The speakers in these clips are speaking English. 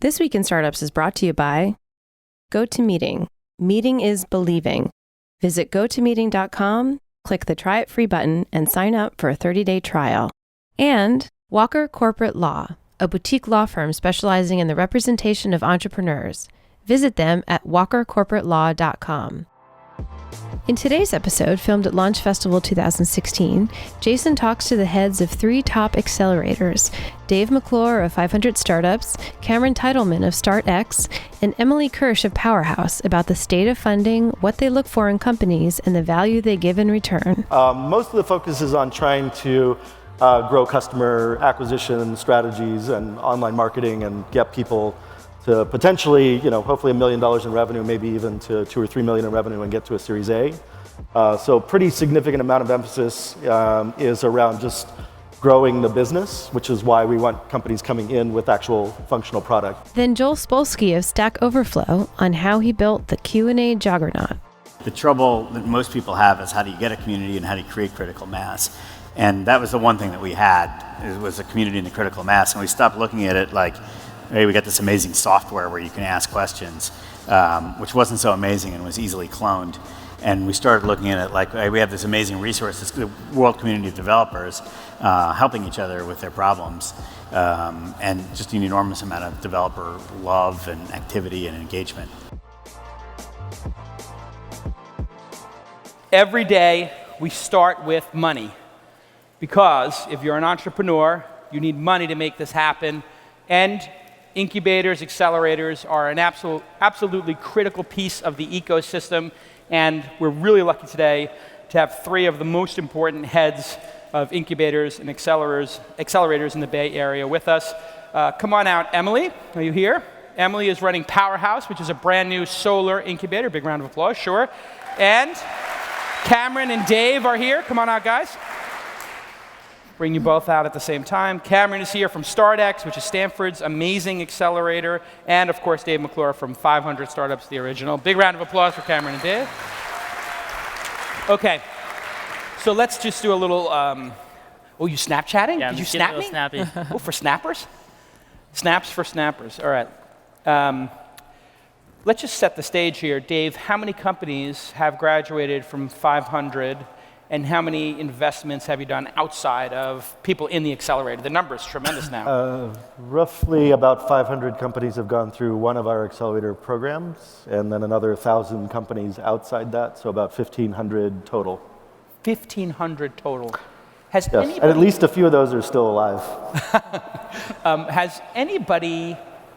This Week in Startups is brought to you by GoToMeeting. Meeting is believing. Visit GoToMeeting.com, click the Try It Free button, and sign up for a 30-day trial. And Walker Corporate Law, a boutique law firm specializing in the representation of entrepreneurs. Visit them at walkercorporatelaw.com. In today's episode, filmed at Launch Festival 2016, Jason talks to the heads of three top accelerators, Dave McClure of 500 Startups, Cameron Titleman of StartX, and Emily Kirsch of Powerhouse about the state of funding, what they look for in companies, and the value they give in return. Most of the focus is on trying to grow customer acquisition strategies and online marketing and get people to potentially, hopefully $1 million in revenue, maybe even to 2 or 3 million in revenue and get to a Series A. So pretty significant amount of emphasis is around just growing the business, which is why we want companies coming in with actual functional product. Then Joel Spolsky of Stack Overflow on how he built the Q&A juggernaut. The trouble that most people have is how do you get a community and how do you create critical mass? And that was the one thing that we had, was a community and a critical mass, and we stopped looking at it like, hey, we got this amazing software where you can ask questions, which wasn't so amazing and was easily cloned. And we started looking at it like, hey, we have this amazing resource, this world community of developers helping each other with their problems, and just an enormous amount of developer love and activity and engagement. Every day we start with money, because if you're an entrepreneur, you need money to make this happen, and incubators, accelerators are an absolutely critical piece of the ecosystem, and we're really lucky today to have three of the most important heads of incubators and accelerators in the Bay Area with us. Come on out, Emily. Are you here? Emily is running Powerhouse, which is a brand new solar incubator. Big round of applause, sure. And Cameron and Dave are here. Come on out, guys. Bring you both out at the same time. Cameron is here from StartX, which is Stanford's amazing accelerator, and of course Dave McClure from 500 Startups, the original. Big round of applause for Cameron and Dave. Okay, so let's just do a little, oh, you Snapchatting? Yeah, Did you snap me? Snappy. Oh, for snappers? Snaps for snappers, all right. Let's just set the stage here. Dave, how many companies have graduated from 500? And how many investments have you done outside of people in the accelerator? The number is tremendous now. Roughly about 500 companies have gone through one of our accelerator programs, and then another 1,000 companies outside that, so about 1,500 total. 1,500 total. Has Yes, anybody, and at least a few of those are still alive. has anybody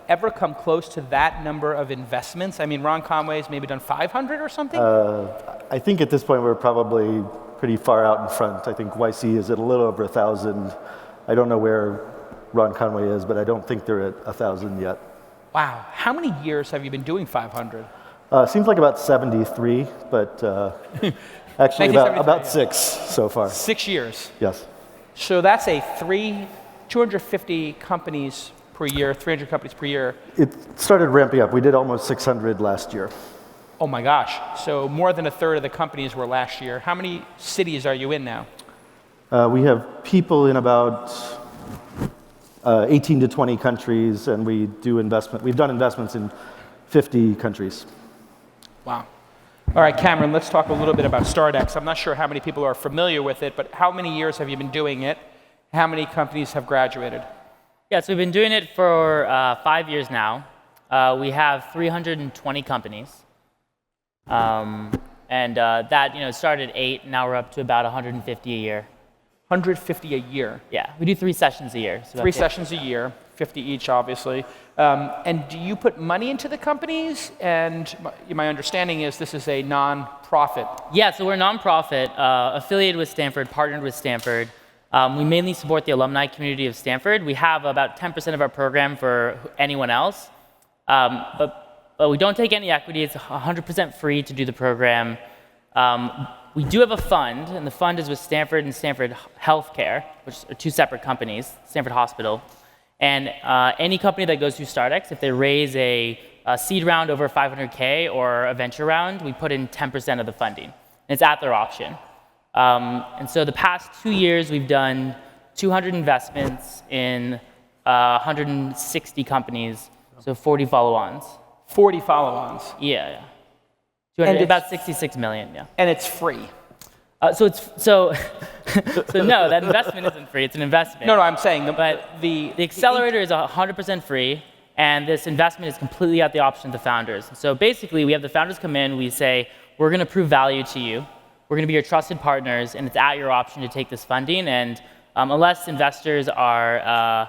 ever come close to that number of investments? I mean, Ron Conway's maybe done 500 or something? I think at this point we're probably pretty far out in front. I think YC is at a little over 1,000. I don't know where Ron Conway is, but I don't think they're at 1,000 yet. Wow. How many years have you been doing 500? Seems like about 73, but actually about 6 so far. 6 years. Yes. So that's 250 companies per year, 300 companies per year. It started ramping up. We did almost 600 last year. Oh my gosh. So more than a third of the companies were last year. How many cities are you in now? We have people in about 18 to 20 countries, and we've done investments in 50 countries. Wow. All right, Cameron, let's talk a little bit about StartX. I'm not sure how many people are familiar with it, but how many years have you been doing it? How many companies have graduated? Yeah, so we've been doing it for 5 years now. We have 320 companies. That started at 8, now we're up to about 150 a year. 150 a year? Yeah, we do 3 sessions a year. So 3 sessions a year, 50 each, obviously. And do you put money into the companies? And my understanding is this is a non-profit. Yeah, so we're a non-profit, affiliated with Stanford, partnered with Stanford. We mainly support the alumni community of Stanford. We have about 10% of our program for anyone else. But we don't take any equity. It's 100% free to do the program. We do have a fund, and the fund is with Stanford and Stanford Healthcare, which are 2 separate companies, Stanford Hospital. And any company that goes through StartX, if they raise a seed round over 500K or a venture round, we put in 10% of the funding. And it's at their option. And so the past 2 years, we've done 200 investments in 160 companies So 40 follow-ons. 40 follow-ons. Yeah. And about 66 million, yeah. And it's free. So no, that investment isn't free. It's an investment. No, I'm saying but the accelerator is 100% free, and this investment is completely at the option of the founders. So basically, we have the founders come in. We say, we're going to prove value to you. We're going to be your trusted partners, and it's at your option to take this funding. And unless investors are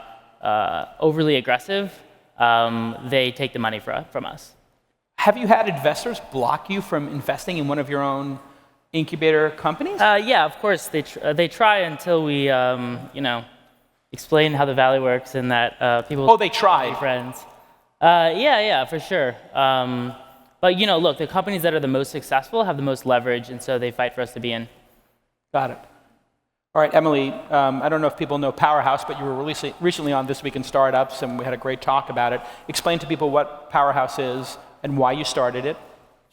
overly aggressive, they take the money from us. Have you had investors block you from investing in one of your own incubator companies? Yeah, of course. They try until we, explain how the value works and that people. Oh, they tried. Friends. Yeah, for sure. But look, the companies that are the most successful have the most leverage, and so they fight for us to be in. Got it. All right, Emily. I don't know if people know Powerhouse, but you were recently on This Week in Startups, and we had a great talk about it. Explain to people what Powerhouse is and why you started it.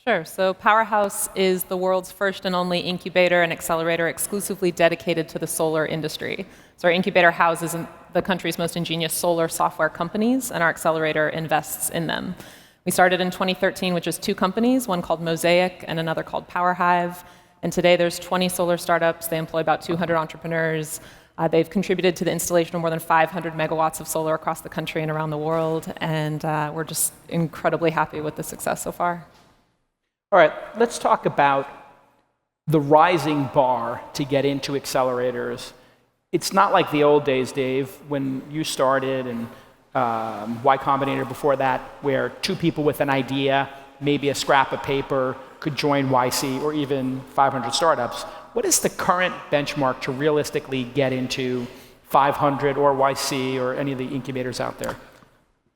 Sure. So Powerhouse is the world's first and only incubator and accelerator exclusively dedicated to the solar industry. So our incubator houses the country's most ingenious solar software companies, and our accelerator invests in them. We started in 2013 with just 2 companies, one called Mosaic and another called PowerHive. And today there's 20 solar startups. They employ about 200 entrepreneurs. They've contributed to the installation of more than 500 megawatts of solar across the country and around the world. And we're just incredibly happy with the success so far. All right, let's talk about the rising bar to get into accelerators. It's not like the old days, Dave, when you started and Y Combinator before that, where 2 people with an idea, maybe a scrap of paper, could join YC or even 500 startups. What is the current benchmark to realistically get into 500 or YC or any of the incubators out there?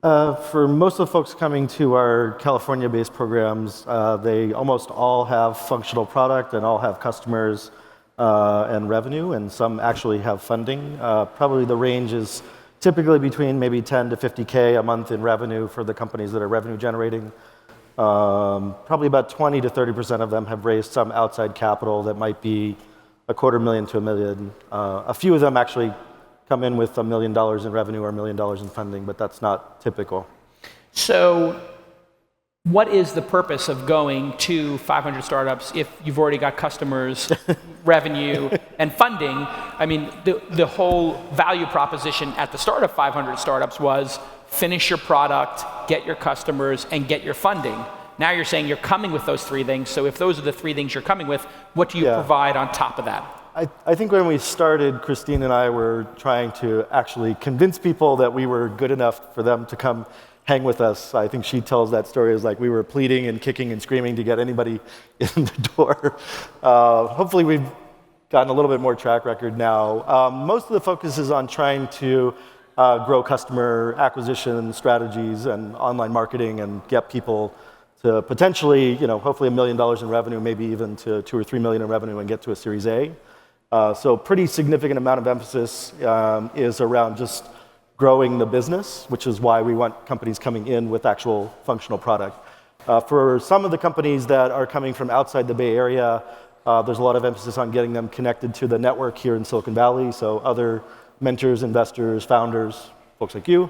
For most of the folks coming to our California-based programs, they almost all have functional product and all have customers and revenue, and some actually have funding. Probably the range is typically between maybe 10 to 50K a month in revenue for the companies that are revenue generating. Probably about 20 to 30% of them have raised some outside capital that might be $250,000 to $1 million. A few of them actually come in with $1 million in revenue or $1 million in funding, but that's not typical. So what is the purpose of going to 500 startups if you've already got customers, revenue, and funding? I mean, the whole value proposition at the start of 500 startups was finish your product, get your customers, and get your funding. Now you're saying you're coming with those 3 things. So if those are the 3 things you're coming with, what do you provide on top of that? I think when we started, Christine and I were trying to actually convince people that we were good enough for them to come hang with us. I think she tells that story as like we were pleading and kicking and screaming to get anybody in the door. Hopefully we've gotten a little bit more track record now. Most of the focus is on trying to grow customer acquisition strategies and online marketing and get people to potentially, hopefully $1 million in revenue, maybe even to 2 or 3 million in revenue and get to a Series A. So pretty significant amount of emphasis is around just growing the business, which is why we want companies coming in with actual functional product. For some of the companies that are coming from outside the Bay Area, there's a lot of emphasis on getting them connected to the network here in Silicon Valley, so other mentors, investors, founders, folks like you.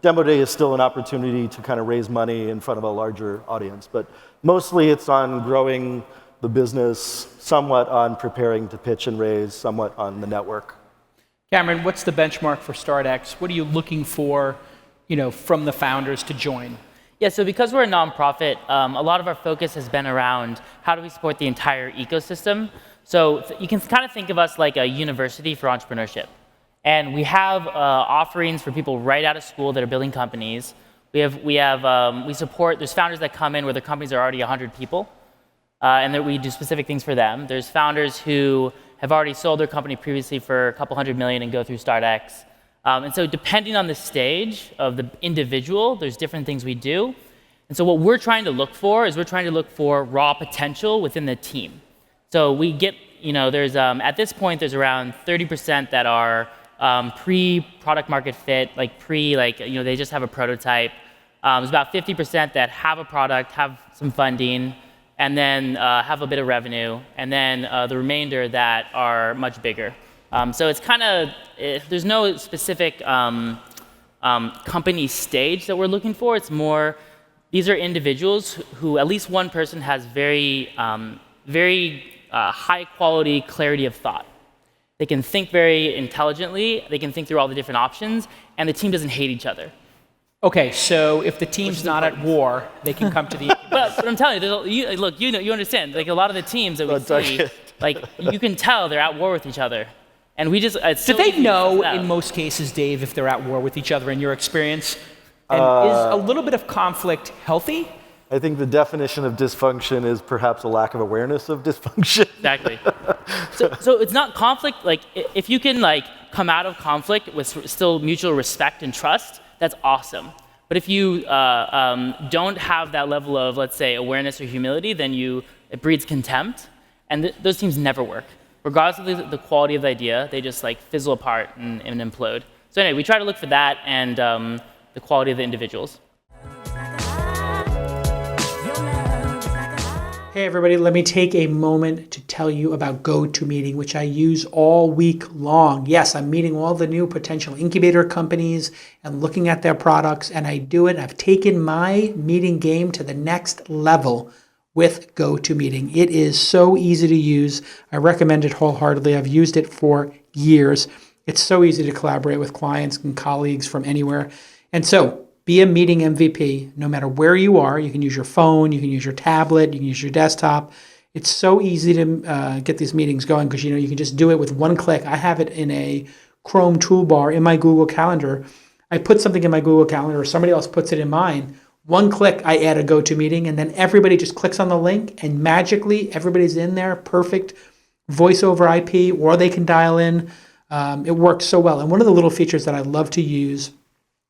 Demo Day is still an opportunity to kind of raise money in front of a larger audience, but mostly it's on growing the business, somewhat on preparing to pitch and raise, somewhat on the network. Cameron, what's the benchmark for StartX? What are you looking for, from the founders to join? Yeah, so because we're a nonprofit, a lot of our focus has been around how do we support the entire ecosystem. So you can kind of think of us like a university for entrepreneurship. And we have offerings for people right out of school that are building companies. We support, there's founders that come in where their companies are already 100 people. And that we do specific things for them. There's founders who have already sold their company previously for a couple $100 million and go through StartX. And so depending on the stage of the individual, there's different things we do. And so what we're trying to look for is raw potential within the team. So we get, there's, at this point, there's around 30% that are pre-product market fit, they just have a prototype. There's about 50% that have a product, have some funding, and then have a bit of revenue, and then the remainder that are much bigger. So it's kind of, there's no specific company stage that we're looking for. It's more, these are individuals who at least one person has very high quality clarity of thought. They can think very intelligently, they can think through all the different options, and the team doesn't hate each other. Okay, so if the team's not at war, they can come to the But I'm telling you, look, you understand, like a lot of the teams that we see, like you can tell they're at war with each other. And we just, do they know in most cases, Dave, if they're at war with each other in your experience? And is a little bit of conflict healthy? I think the definition of dysfunction is perhaps a lack of awareness of dysfunction. Exactly. So it's not conflict. Like if you can like come out of conflict with still mutual respect and trust, that's awesome. But if you don't have that level of, let's say, awareness or humility, then it breeds contempt, and those teams never work. Regardless of the quality of the idea, they just like fizzle apart and implode. So anyway, we try to look for that and the quality of the individuals. Hey everybody, let me take a moment to tell you about GoToMeeting, which I use all week long. Yes, I'm meeting all the new potential incubator companies and looking at their products, and I do it. I've taken my meeting game to the next level with GoToMeeting. It is so easy to use. I recommend it wholeheartedly. I've used it for years. It's so easy to collaborate with clients and colleagues from anywhere. And so, be a meeting MVP no matter where you are. You can use your phone, you can use your tablet, you can use your desktop. It's so easy to get these meetings going because you can just do it with one click. I have it in a Chrome toolbar in my Google Calendar. I put something in my Google Calendar or somebody else puts it in mine. One click, I add a GoToMeeting, and then everybody just clicks on the link, and magically everybody's in there, perfect voice over IP, or they can dial in. It works so well. And one of the little features that I love to use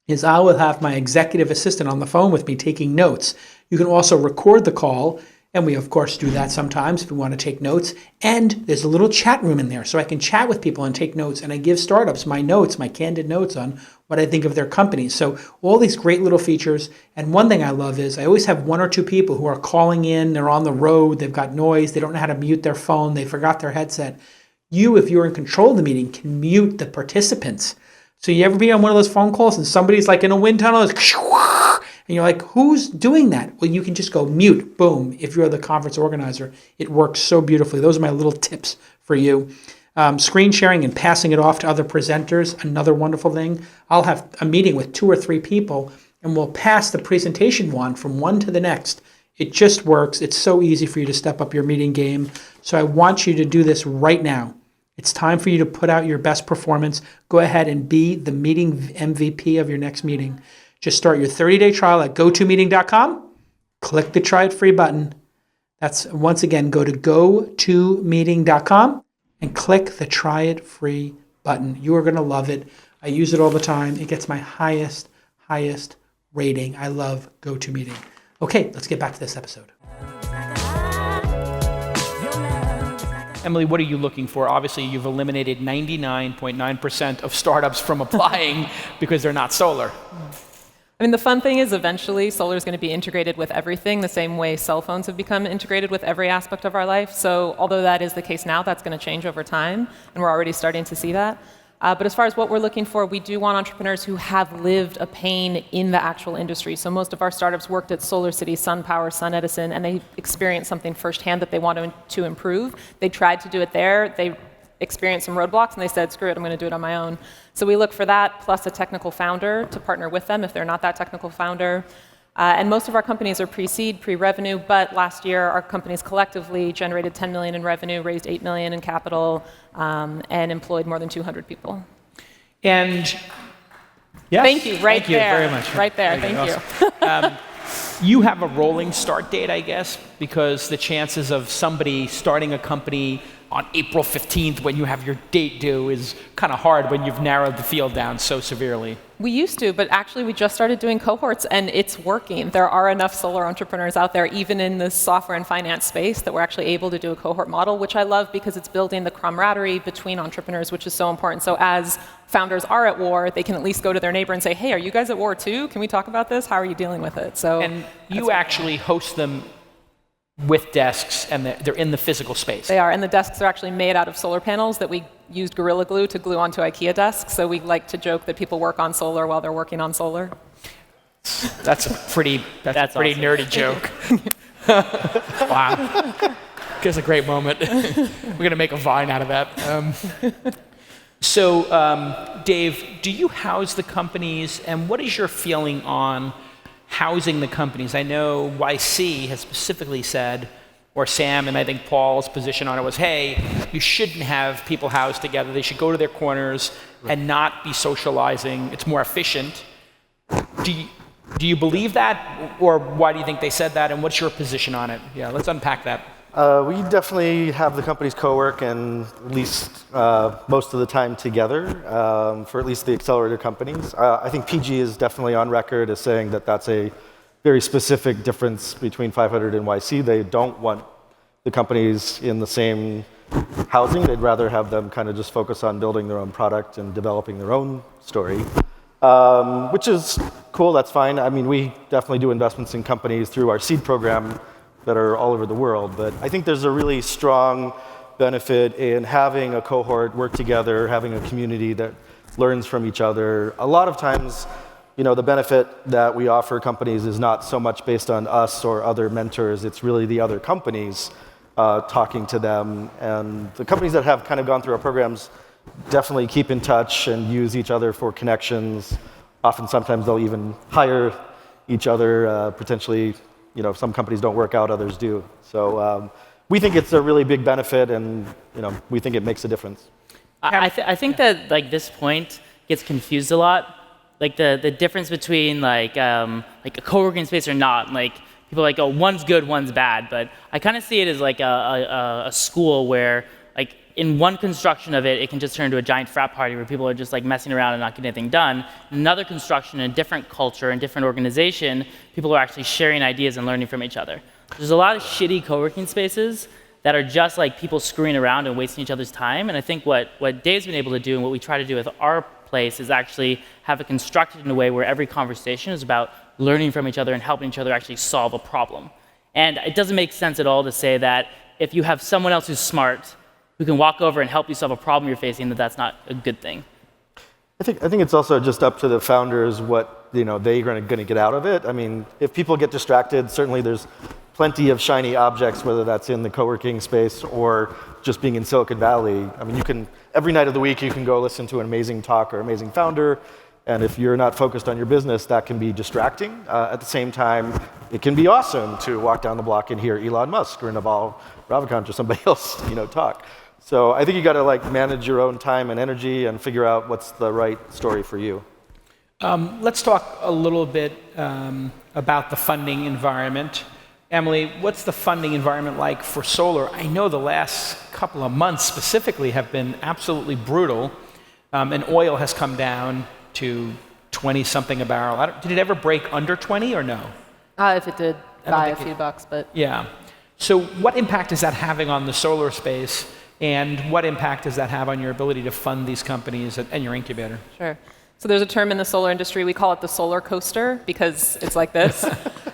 is I will have my executive assistant on the phone with me taking notes. You can also record the call, and we of course do that sometimes if we want to take notes. And there's a little chat room in there, so I can chat with people and take notes, and I give startups my notes, my candid notes on what I think of their companies. So all these great little features. And one thing I love is I always have one or two people who are calling in, they're on the road, they've got noise, they don't know how to mute their phone, they forgot their headset. You, if you're in control of the meeting, can mute the participants. So you ever be on one of those phone calls and somebody's like in a wind tunnel, and you're like, who's doing that? Well, you can just go mute, boom, if you're the conference organizer. It works so beautifully. Those are my little tips for you. Screen sharing and passing it off to other presenters, another wonderful thing. I'll have a meeting with 2 or 3 people and we'll pass the presentation wand from one to the next. It just works. It's so easy for you to step up your meeting game. So I want you to do this right now. It's time for you to put out your best performance. Go ahead and be the meeting MVP of your next meeting. Just start your 30-day trial at GoToMeeting.com. Click the Try It Free button. That's, once again, go to GoToMeeting.com and click the Try It Free button. You are going to love it. I use it all the time. It gets my highest rating. I love GoToMeeting. Okay, let's get back to this episode. Emily, what are you looking for? Obviously, you've eliminated 99.9% of startups from applying because they're not solar. I mean, the fun thing is eventually solar is going to be integrated with everything the same way cell phones have become integrated with every aspect of our life. So although that is the case now, that's going to change over time, and we're already starting to see that. But as far as what we're looking for, we do want entrepreneurs who have lived a pain in the actual industry. So most of our startups worked at Solar City, SunPower, SunEdison, and they experienced something firsthand that they wanted to improve. They tried to do it there. They experienced some roadblocks, and they said, screw it, I'm going to do it on my own. So we look for that, plus a technical founder to partner with them if they're not that technical founder. And most of our companies are pre-seed, pre-revenue, but last year our companies collectively generated 10 million in revenue, raised 8 million in capital, and employed more than 200 people. And yes, thank you, right thank you there, very much. right there, thank you. You have a rolling start date, I guess, because the chances of somebody starting a company on April 15th when you have your date due is kind of hard when you've narrowed the field down so severely. We used to, but actually we just started doing cohorts and it's working. There are enough solar entrepreneurs out there, even in this software and finance space, that we're actually able to do a cohort model, which I love because it's building the camaraderie between entrepreneurs, which is so important. So as founders are at war, they can at least go to their neighbor and say, hey, are you guys at war too? Can we talk about this? How are you dealing with it? So, and you actually host them with desks, and they're in the physical space. They are, and the desks are actually made out of solar panels that we used Gorilla Glue to glue onto IKEA desks. So we like to joke that people work on solar while they're working on solar. That's a pretty Awesome. nerdy joke. Wow. Gives a great moment. We're going to make a Vine out of that. So, Dave, do you house the companies, and what is your feeling on housing the companies? I know YC has specifically said, or Sam, and I think Paul's position on it was, hey, you shouldn't have people housed together. They should go to their corners and not be socializing. It's more efficient. Do you believe that, or why do you think they said that, and what's your position on it? Yeah, let's unpack that. We definitely have the companies co-work and at least most of the time together for at least the accelerator companies. I think PG is definitely on record as saying that that's a very specific difference between 500 and YC. They don't want the companies in the same housing. They'd rather have them kind of just focus on building their own product and developing their own story, which is cool. That's fine. I mean, we definitely do investments in companies through our seed program that are all over the world. But I think there's a really strong benefit in having a cohort work together, having a community that learns from each other. A lot of times, the benefit that we offer companies is not so much based on us or other mentors. It's really the other companies talking to them. And the companies that have kind of gone through our programs definitely keep in touch and use each other for connections. Often, sometimes they'll even hire each other, potentially. Some companies don't work out, others do. So we think it's a really big benefit, and we think it makes a difference. I think that this point gets confused a lot. The difference between a co-working space or not. People are like, oh, one's good, one's bad. But I kind of see it as a school where in one construction of it, it can just turn into a giant frat party where people are just messing around and not getting anything done. In another construction, in a different culture, in a different organization, people are actually sharing ideas and learning from each other. There's a lot of shitty co-working spaces that are just people screwing around and wasting each other's time. And I think what Dave's been able to do and what we try to do with our place is actually have it constructed in a way where every conversation is about learning from each other and helping each other actually solve a problem. And it doesn't make sense at all to say that if you have someone else who's smart who can walk over and help you solve a problem you're facing, that's not a good thing. I think it's also just up to the founders what they're going to get out of it. I mean, if people get distracted, certainly there's plenty of shiny objects, whether that's in the co-working space or just being in Silicon Valley. I mean, every night of the week you can go listen to an amazing talk or amazing founder, and if you're not focused on your business, that can be distracting. At the same time, it can be awesome to walk down the block and hear Elon Musk or Naval Ravikant or somebody else talk. So I think you got to manage your own time and energy and figure out what's the right story for you. Let's talk a little bit about the funding environment. Emily, what's the funding environment like for solar? I know the last couple of months specifically have been absolutely brutal, and oil has come down to 20-something a barrel. Did it ever break under 20 or no? If it did, by a few bucks, but... Yeah. So what impact is that having on the solar space? And what impact does that have on your ability to fund these companies and your incubator? Sure. So there's a term in the solar industry, we call it the solar coaster, because it's like this.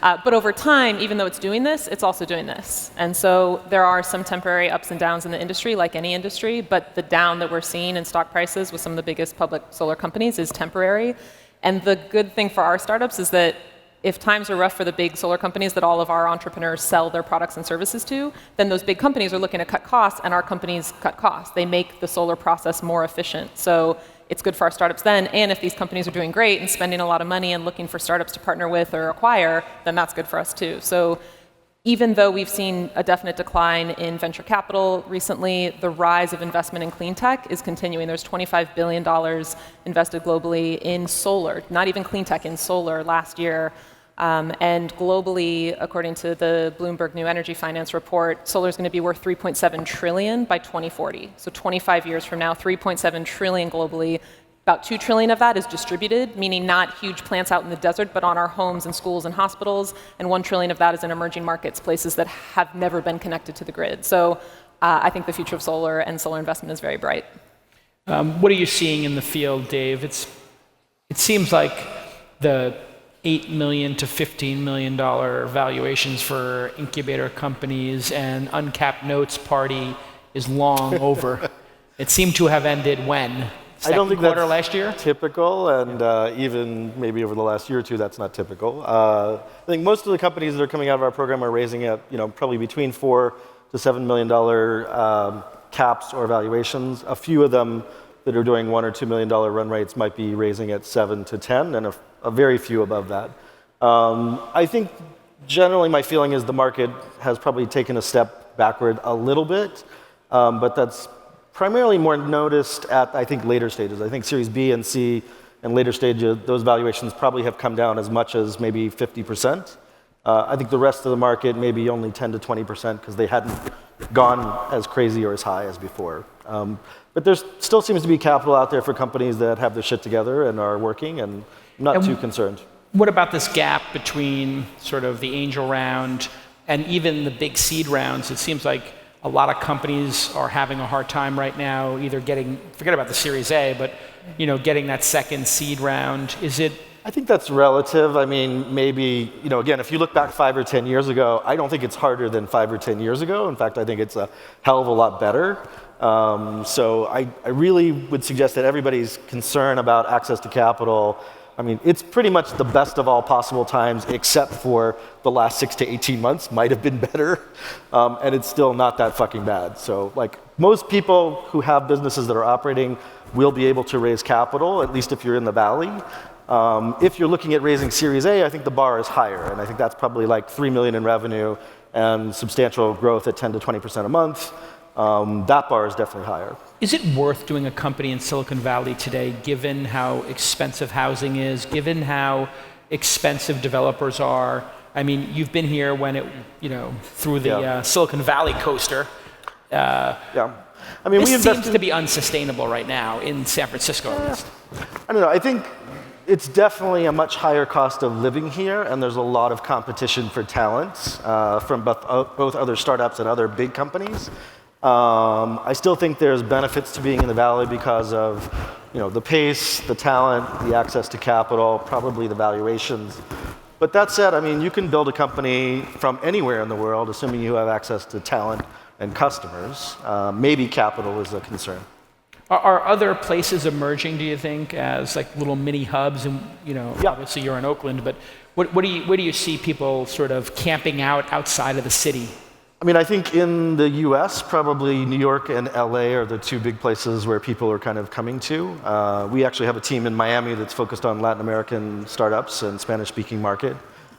But over time, even though it's doing this, it's also doing this. And so there are some temporary ups and downs in the industry, like any industry, but the down that we're seeing in stock prices with some of the biggest public solar companies is temporary. And the good thing for our startups is that if times are rough for the big solar companies that all of our entrepreneurs sell their products and services to, then those big companies are looking to cut costs, and our companies cut costs. They make the solar process more efficient. So it's good for our startups then, and if these companies are doing great and spending a lot of money and looking for startups to partner with or acquire, then that's good for us too. So even though we've seen a definite decline in venture capital recently, the rise of investment in clean tech is continuing. There's $25 billion invested globally in solar, not even clean tech, in solar last year. And globally, according to the Bloomberg New Energy Finance report, solar is going to be worth $3.7 trillion by 2040. So 25 years from now, $3.7 trillion globally. About $2 trillion of that is distributed, meaning not huge plants out in the desert, but on our homes and schools and hospitals. And $1 trillion of that is in emerging markets, places that have never been connected to the grid. So I think the future of solar and solar investment is very bright. What are you seeing in the field, Dave? It seems like the $8 million to $15 million valuations for incubator companies, and uncapped notes party is long over. It seemed to have ended when? I don't think that's last year? typical, and even maybe over the last year or two, that's not typical. I think most of the companies that are coming out of our program are raising at probably between $4 to $7 million caps or valuations. A few of them that are doing $1 or $2 million run rates might be raising at 7 to 10, and a very few above that. I think generally my feeling is the market has probably taken a step backward a little bit, but that's primarily more noticed at, I think, later stages. I think Series B and C and later stages, those valuations probably have come down as much as maybe 50%. I think the rest of the market maybe only 10 to 20% because they hadn't gone as crazy or as high as before. But there still seems to be capital out there for companies that have their shit together and are working, and I'm not too concerned. What about this gap between sort of the angel round and even the big seed rounds? It seems like a lot of companies are having a hard time right now, either getting, forget about the Series A, but getting that second seed round. Is it? I think that's relative. I mean, maybe, again, if you look back 5 or 10 years ago, I don't think it's harder than 5 or 10 years ago. In fact, I think it's a hell of a lot better. So I really would suggest that everybody's concern about access to capital, I mean, it's pretty much the best of all possible times, except for the last 6 to 18 months might have been better, and it's still not that fucking bad. So, like, most people who have businesses that are operating will be able to raise capital, at least if you're in the valley. If you're looking at raising Series A, I think the bar is higher, and I think that's probably like $3 million in revenue and substantial growth at 10 to 20% a month. That bar is definitely higher. Is it worth doing a company in Silicon Valley today, given how expensive housing is, given how expensive developers are? I mean, you've been here when it, through the Silicon Valley coaster. Yeah. I mean, this seems to be unsustainable right now in San Francisco, at least. I don't know. I think it's definitely a much higher cost of living here, and there's a lot of competition for talent from both other startups and other big companies. I still think there's benefits to being in the Valley because of, the pace, the talent, the access to capital, probably the valuations. But that said, I mean, you can build a company from anywhere in the world, assuming you have access to talent and customers. Maybe capital is a concern. Are other places emerging, do you think, as like little mini hubs? And obviously you're in Oakland, but where do you see people sort of camping out outside of the city? I mean, I think in the US, probably New York and LA are the two big places where people are kind of coming to. We actually have a team in Miami that's focused on Latin American startups and Spanish-speaking market.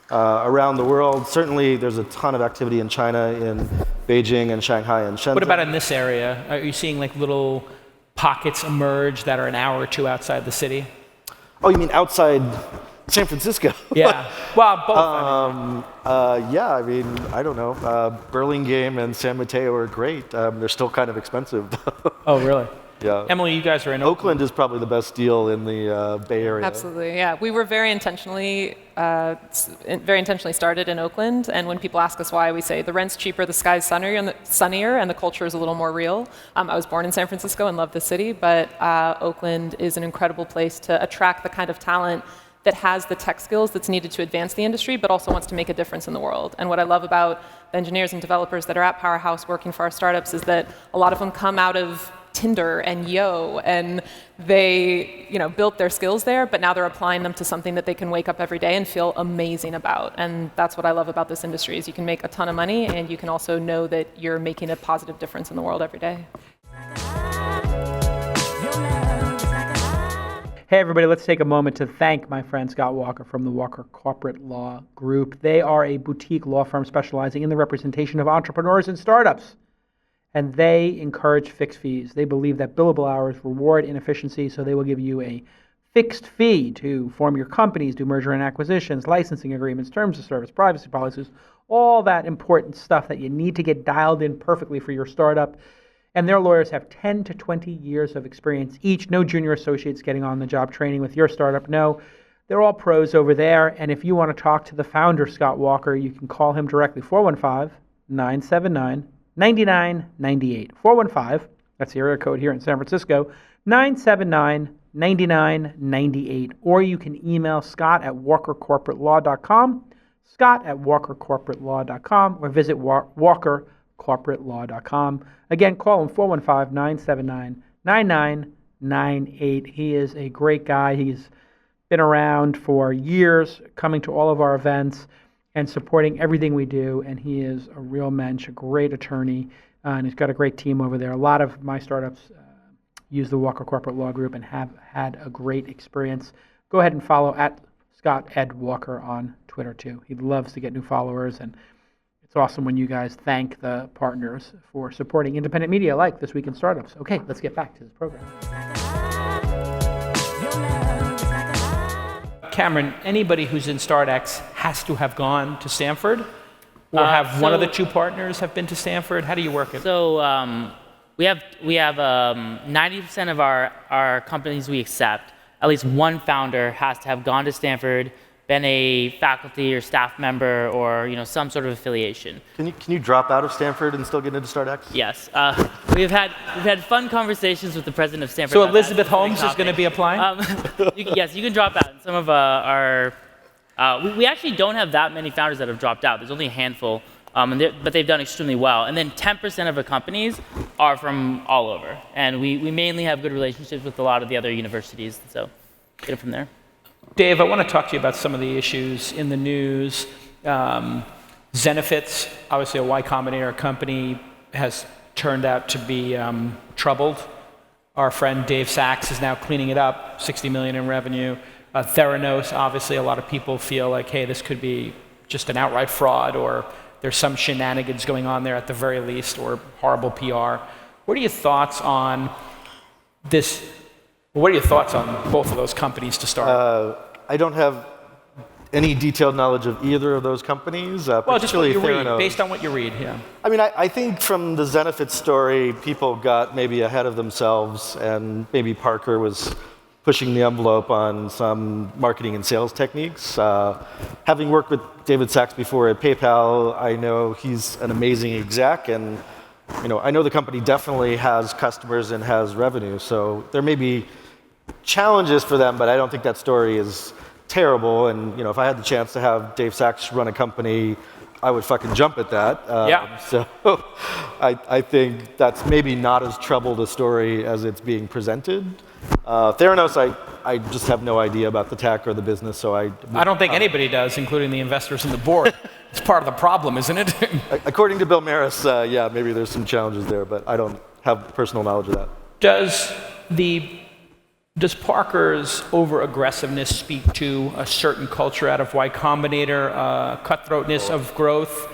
Around the world, certainly there's a ton of activity in China, in Beijing and Shanghai and Shenzhen. What about in this area? Are you seeing like little pockets emerge that are an hour or two outside the city? Oh, you mean outside San Francisco? Yeah. Well, both. Yeah, I mean, I don't know. Burlingame and San Mateo are great. They're still kind of expensive. Oh, really? Yeah. Emily, you guys are in Oakland is probably the best deal in the Bay Area. Absolutely, yeah. We were very intentionally started in Oakland, and when people ask us why, we say the rent's cheaper, the sky's sunnier, and the culture is a little more real. I was born in San Francisco and love the city, but Oakland is an incredible place to attract the kind of talent that has the tech skills that's needed to advance the industry, but also wants to make a difference in the world. And what I love about the engineers and developers that are at Powerhouse working for our startups is that a lot of them come out of Tinder and Yo, and they built their skills there, but now they're applying them to something that they can wake up every day and feel amazing about. And that's what I love about this industry, is you can make a ton of money, and you can also know that you're making a positive difference in the world every day. Hey, everybody, let's take a moment to thank my friend Scott Walker from the Walker Corporate Law Group. They are a boutique law firm specializing in the representation of entrepreneurs and startups, and they encourage fixed fees. They believe that billable hours reward inefficiency, so they will give you a fixed fee to form your companies, do merger and acquisitions, licensing agreements, terms of service, privacy policies, all that important stuff that you need to get dialed in perfectly for your startup. And their lawyers have 10 to 20 years of experience each. No junior associates getting on the job training with your startup. No, they're all pros over there. And if you want to talk to the founder, Scott Walker, you can call him directly, 415-979-9998. 415, that's the area code here in San Francisco, 979-9998. 9998. Or you can email scott@walkercorporatelaw.com, scott@walkercorporatelaw.com, or visit walkercorporatelaw.com. Again, call him 415-979-9998. He is a great guy. He's been around for years, coming to all of our events and supporting everything we do, and he is a real mensch, a great attorney, and he's got a great team over there. A lot of my startups use the Walker Corporate Law Group and have had a great experience. Go ahead and follow @ScottEdWalker on Twitter too. He loves to get new followers, and it's awesome when you guys thank the partners for supporting independent media like This Week in Startups. Okay, let's get back to this program. Cameron, anybody who's in StartX has to have gone to Stanford, or have one of the two partners have been to Stanford? How do you work it? So we have 90% of our companies we accept, at least one founder has to have gone to Stanford, been a faculty or staff member, or some sort of affiliation. Can you drop out of Stanford and still get into StartX? Yes, we've had fun conversations with the president of Stanford. So Elizabeth Holmes is going to be applying? Yes, you can drop out. Some of our we actually don't have that many founders that have dropped out. There's only a handful, but they've done extremely well. And then 10% of the companies are from all over, and we mainly have good relationships with a lot of the other universities. So get it from there. Dave, I want to talk to you about some of the issues in the news. Zenefits, obviously a Y Combinator company, has turned out to be troubled. Our friend Dave Sachs is now cleaning it up, $60 million in revenue. Theranos, obviously a lot of people feel like, hey, this could be just an outright fraud, or there's some shenanigans going on there at the very least, or horrible PR. What are your thoughts on this? What are your thoughts on both of those companies to start? I don't have any detailed knowledge of either of those companies. Well, just what you Theranos. read, based on what you read, yeah. I mean, I think from the Zenefits story, people got maybe ahead of themselves, and maybe Parker was pushing the envelope on some marketing and sales techniques. Having worked with David Sachs before at PayPal, I know he's an amazing exec, and I know the company definitely has customers and has revenue, so there may be challenges for them, but I don't think that story is terrible. And if I had the chance to have Dave Sachs run a company, I would fucking jump at that. Yeah. So I think that's maybe not as troubled a story as it's being presented. Theranos, I just have no idea about the tech or the business, so I don't think anybody does, including the investors and the board. It's part of the problem, isn't it? According to Bill Maris, yeah, maybe there's some challenges there, but I don't have personal knowledge of that. Does Parker's over-aggressiveness speak to a certain culture out of Y Combinator, cutthroatness of growth?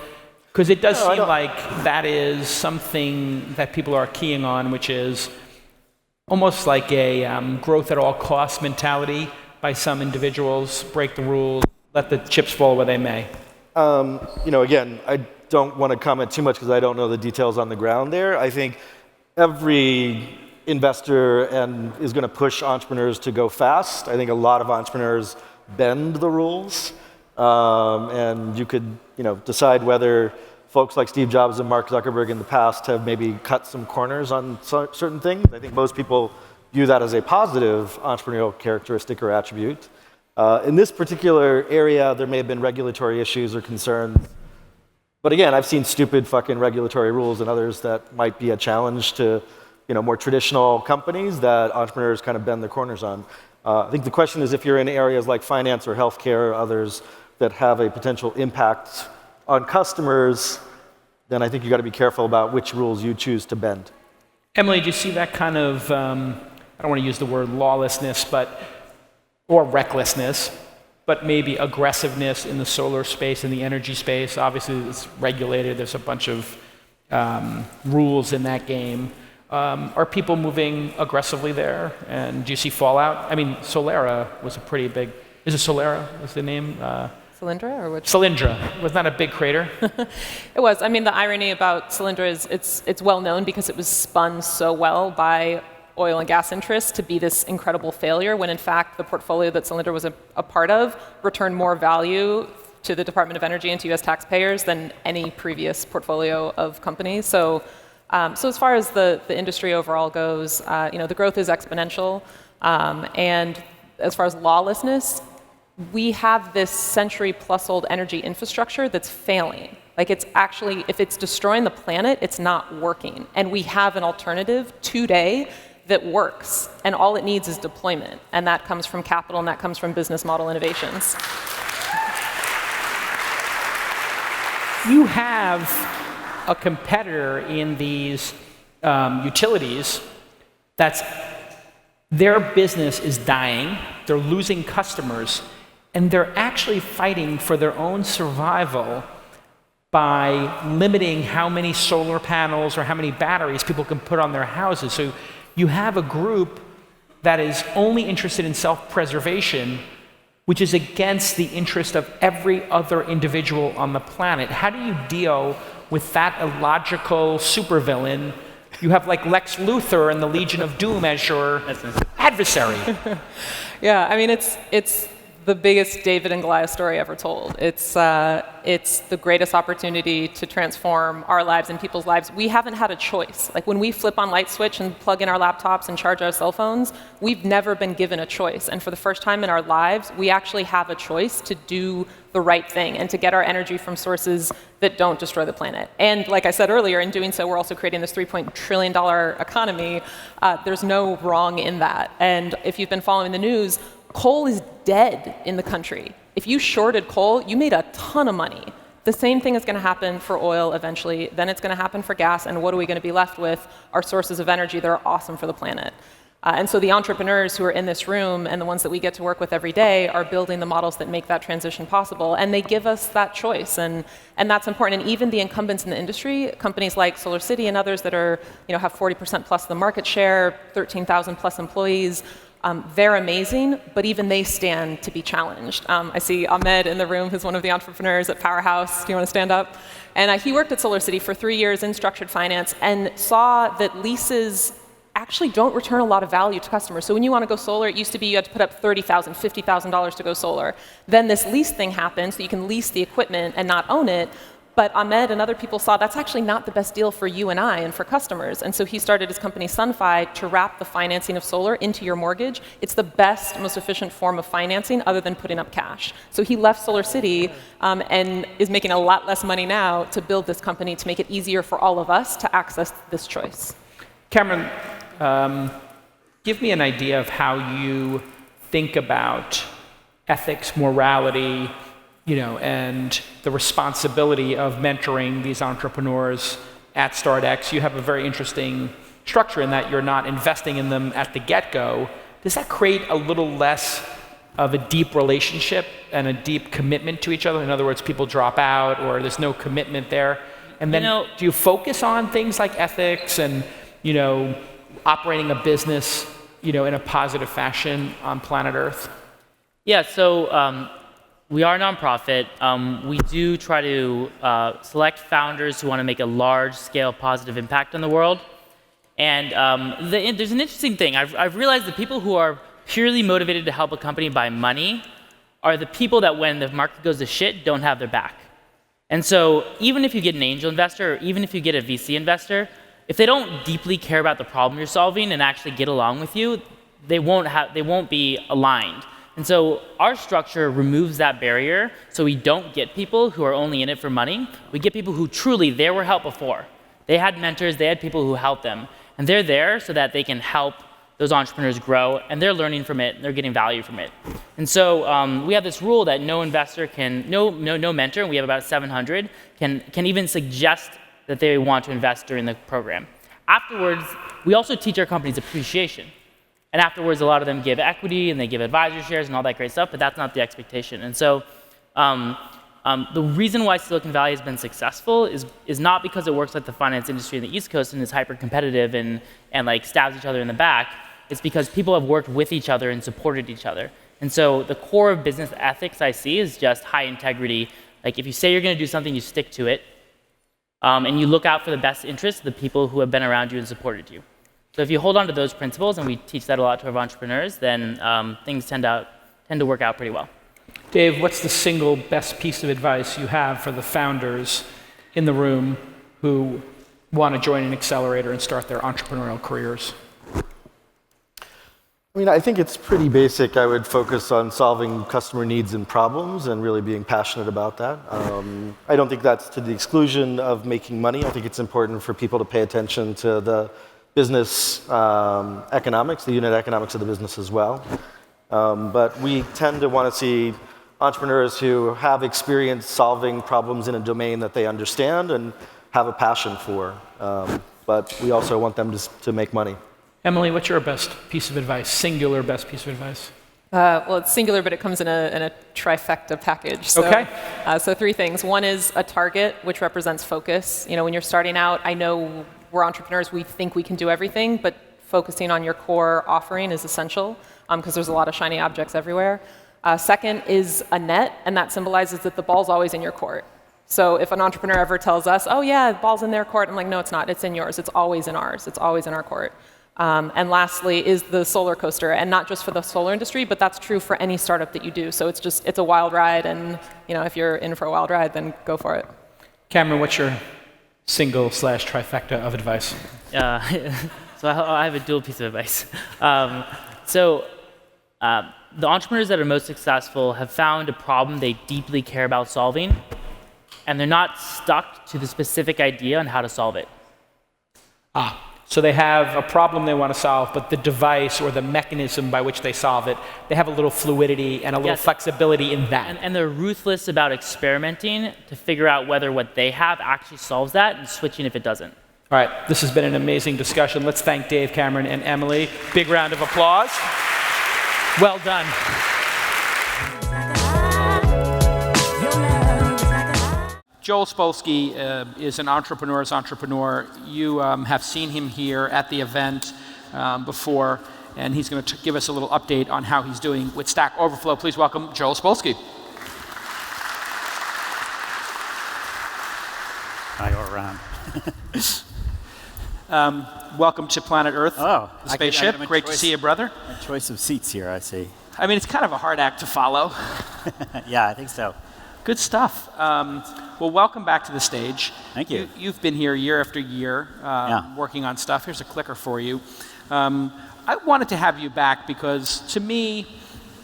Because it does seem like that is something that people are keying on, which is almost like a growth at all costs mentality by some individuals, break the rules, let the chips fall where they may. Again, I don't want to comment too much because I don't know the details on the ground there. I think every investor is going to push entrepreneurs to go fast. I think a lot of entrepreneurs bend the rules, and you could decide whether folks like Steve Jobs and Mark Zuckerberg in the past have maybe cut some corners on certain things. I think most people view that as a positive entrepreneurial characteristic or attribute. In this particular area, there may have been regulatory issues or concerns. But again, I've seen stupid fucking regulatory rules and others that might be a challenge to more traditional companies that entrepreneurs kind of bend their corners on. I think the question is if you're in areas like finance or healthcare or others that have a potential impact on customers, then I think you got to be careful about which rules you choose to bend. Emily, do you see that kind of, I don't want to use the word lawlessness, or recklessness, but maybe aggressiveness in the solar space and the energy space? Obviously, it's regulated. There's a bunch of rules in that game. Are people moving aggressively there? And do you see fallout? I mean, Solera was a pretty big, is it Solera was the name? Solyndra or which? Solyndra. Was that a big crater? It was. I mean, the irony about Solyndra is it's well known because it was spun so well by oil and gas interests to be this incredible failure, when in fact the portfolio that Solyndra was a part of returned more value to the Department of Energy and to US taxpayers than any previous portfolio of companies. So as far as the industry overall goes, the growth is exponential. And as far as lawlessness, we have this century-plus-old energy infrastructure that's failing. Like, it's actually, if it's destroying the planet, it's not working. And we have an alternative today that works. And all it needs is deployment. And that comes from capital, and that comes from business model innovations. You have a competitor in these utilities that's, their business is dying, they're losing customers, and they're actually fighting for their own survival by limiting how many solar panels or how many batteries people can put on their houses. So you have a group that is only interested in self-preservation, which is against the interest of every other individual on the planet. How do you deal with that illogical supervillain? You have like Lex Luthor and the Legion of Doom as your adversary. Yeah, I mean, it's the biggest David and Goliath story ever told. It's the greatest opportunity to transform our lives and people's lives. We haven't had a choice. Like, when we flip on light switch and plug in our laptops and charge our cell phones, we've never been given a choice. And for the first time in our lives, we actually have a choice to do the right thing and to get our energy from sources that don't destroy the planet. And like I said earlier, in doing so, we're also creating this $3 trillion economy. There's no wrong in that. And if you've been following the news, coal is dead in the country. If you shorted coal, you made a ton of money. The same thing is going to happen for oil eventually. Then it's going to happen for gas. And what are we going to be left with? Our sources of energy that are awesome for the planet. And so the entrepreneurs who are in this room and the ones that we get to work with every day are building the models that make that transition possible. And they give us that choice. And that's important. And even the incumbents in the industry, companies like SolarCity and others that are, have 40% plus the market share, 13,000 plus employees, they're amazing, but even they stand to be challenged. I see Ahmed in the room, who's one of the entrepreneurs at Powerhouse. Do you want to stand up? And he worked at SolarCity for 3 years in structured finance and saw that leases actually don't return a lot of value to customers. So when you want to go solar, it used to be you had to put up $30,000, $50,000 to go solar. Then this lease thing happened, so you can lease the equipment and not own it. But Ahmed and other people saw that's actually not the best deal for you and I and for customers. And so he started his company Sunfi to wrap the financing of solar into your mortgage. It's the best, most efficient form of financing other than putting up cash. So he left SolarCity and is making a lot less money now to build this company to make it easier for all of us to access this choice. Cameron, give me an idea of how you think about ethics, morality, and the responsibility of mentoring these entrepreneurs at StartX. You have a very interesting structure in that you're not investing in them at the get-go. Does that create a little less of a deep relationship and a deep commitment to each other? In other words, people drop out or there's no commitment there. And then do you focus on things like ethics and, operating a business, in a positive fashion on planet Earth? Yeah, so we are a nonprofit. We do try to select founders who want to make a large-scale positive impact on the world. And there's an interesting thing. I've realized that people who are purely motivated to help a company by money are the people that when the market goes to shit, don't have their back. And so even if you get an angel investor, or even if you get a VC investor, if they don't deeply care about the problem you're solving and actually get along with you, they won't be aligned. And so our structure removes that barrier, so we don't get people who are only in it for money. We get people who truly, they were helped before. They had mentors, they had people who helped them. And they're there so that they can help those entrepreneurs grow, and they're learning from it, and they're getting value from it. And so we have this rule that no investor can, no mentor, and we have about 700, can even suggest that they want to invest during the program. Afterwards, we also teach our companies appreciation. And afterwards, a lot of them give equity and they give advisor shares and all that great stuff, but that's not the expectation. And so the reason why Silicon Valley has been successful is not because it works like the finance industry in the East Coast and is hyper competitive and like stabs each other in the back. It's because people have worked with each other and supported each other. And so the core of business ethics I see is just high integrity. Like if you say you're going to do something, you stick to it. And you look out for the best interests of the people who have been around you and supported you. So if you hold on to those principles, and we teach that a lot to our entrepreneurs, then things tend to work out pretty well. Dave, what's the single best piece of advice you have for the founders in the room who want to join an accelerator and start their entrepreneurial careers? I mean, I think it's pretty basic. I would focus on solving customer needs and problems and really being passionate about that. I don't think that's to the exclusion of making money. I think it's important for people to pay attention to the business economics, the unit economics of the business as well. But we tend to want to see entrepreneurs who have experience solving problems in a domain that they understand and have a passion for. But we also want them to make money. Emily, what's your best piece of advice, singular best piece of advice? Well, it's singular, but it comes in a trifecta package. So, okay. So 3 things. One is a target, which represents focus. You know, when you're starting out, I know we're entrepreneurs, we think we can do everything, but focusing on your core offering is essential because there's a lot of shiny objects everywhere. Second is a net, and that symbolizes that the ball's always in your court. So if an entrepreneur ever tells us, oh yeah, the ball's in their court, I'm like, no, it's not. It's in yours. It's always in ours. It's always in our court. And lastly is the solar coaster, and not just for the solar industry, but that's true for any startup that you do. So it's a wild ride, and if you're in for a wild ride, then go for it. Cameron, what's your single/trifecta of advice? So I have a dual piece of advice. The entrepreneurs that are most successful have found a problem they deeply care about solving, and they're not stuck to the specific idea on how to solve it. So they have a problem they want to solve, but the device or the mechanism by which they solve it, they have a little fluidity and a little flexibility in that. And they're ruthless about experimenting to figure out whether what they have actually solves that and switching if it doesn't. All right, this has been an amazing discussion. Let's thank Dave, Cameron, and Emily. Big round of applause. Well done. Joel Spolsky is an entrepreneur's entrepreneur. You have seen him here at the event before, and he's going to give us a little update on how he's doing with Stack Overflow. Please welcome Joel Spolsky. I go around. Welcome to Planet Earth, the spaceship. Great to see you, brother. A choice of seats here, I see. I mean, it's kind of a hard act to follow. Yeah, I think so. Good stuff. Well, welcome back to the stage. Thank you. You've been here year after year working on stuff. Here's a clicker for you. I wanted to have you back because, to me,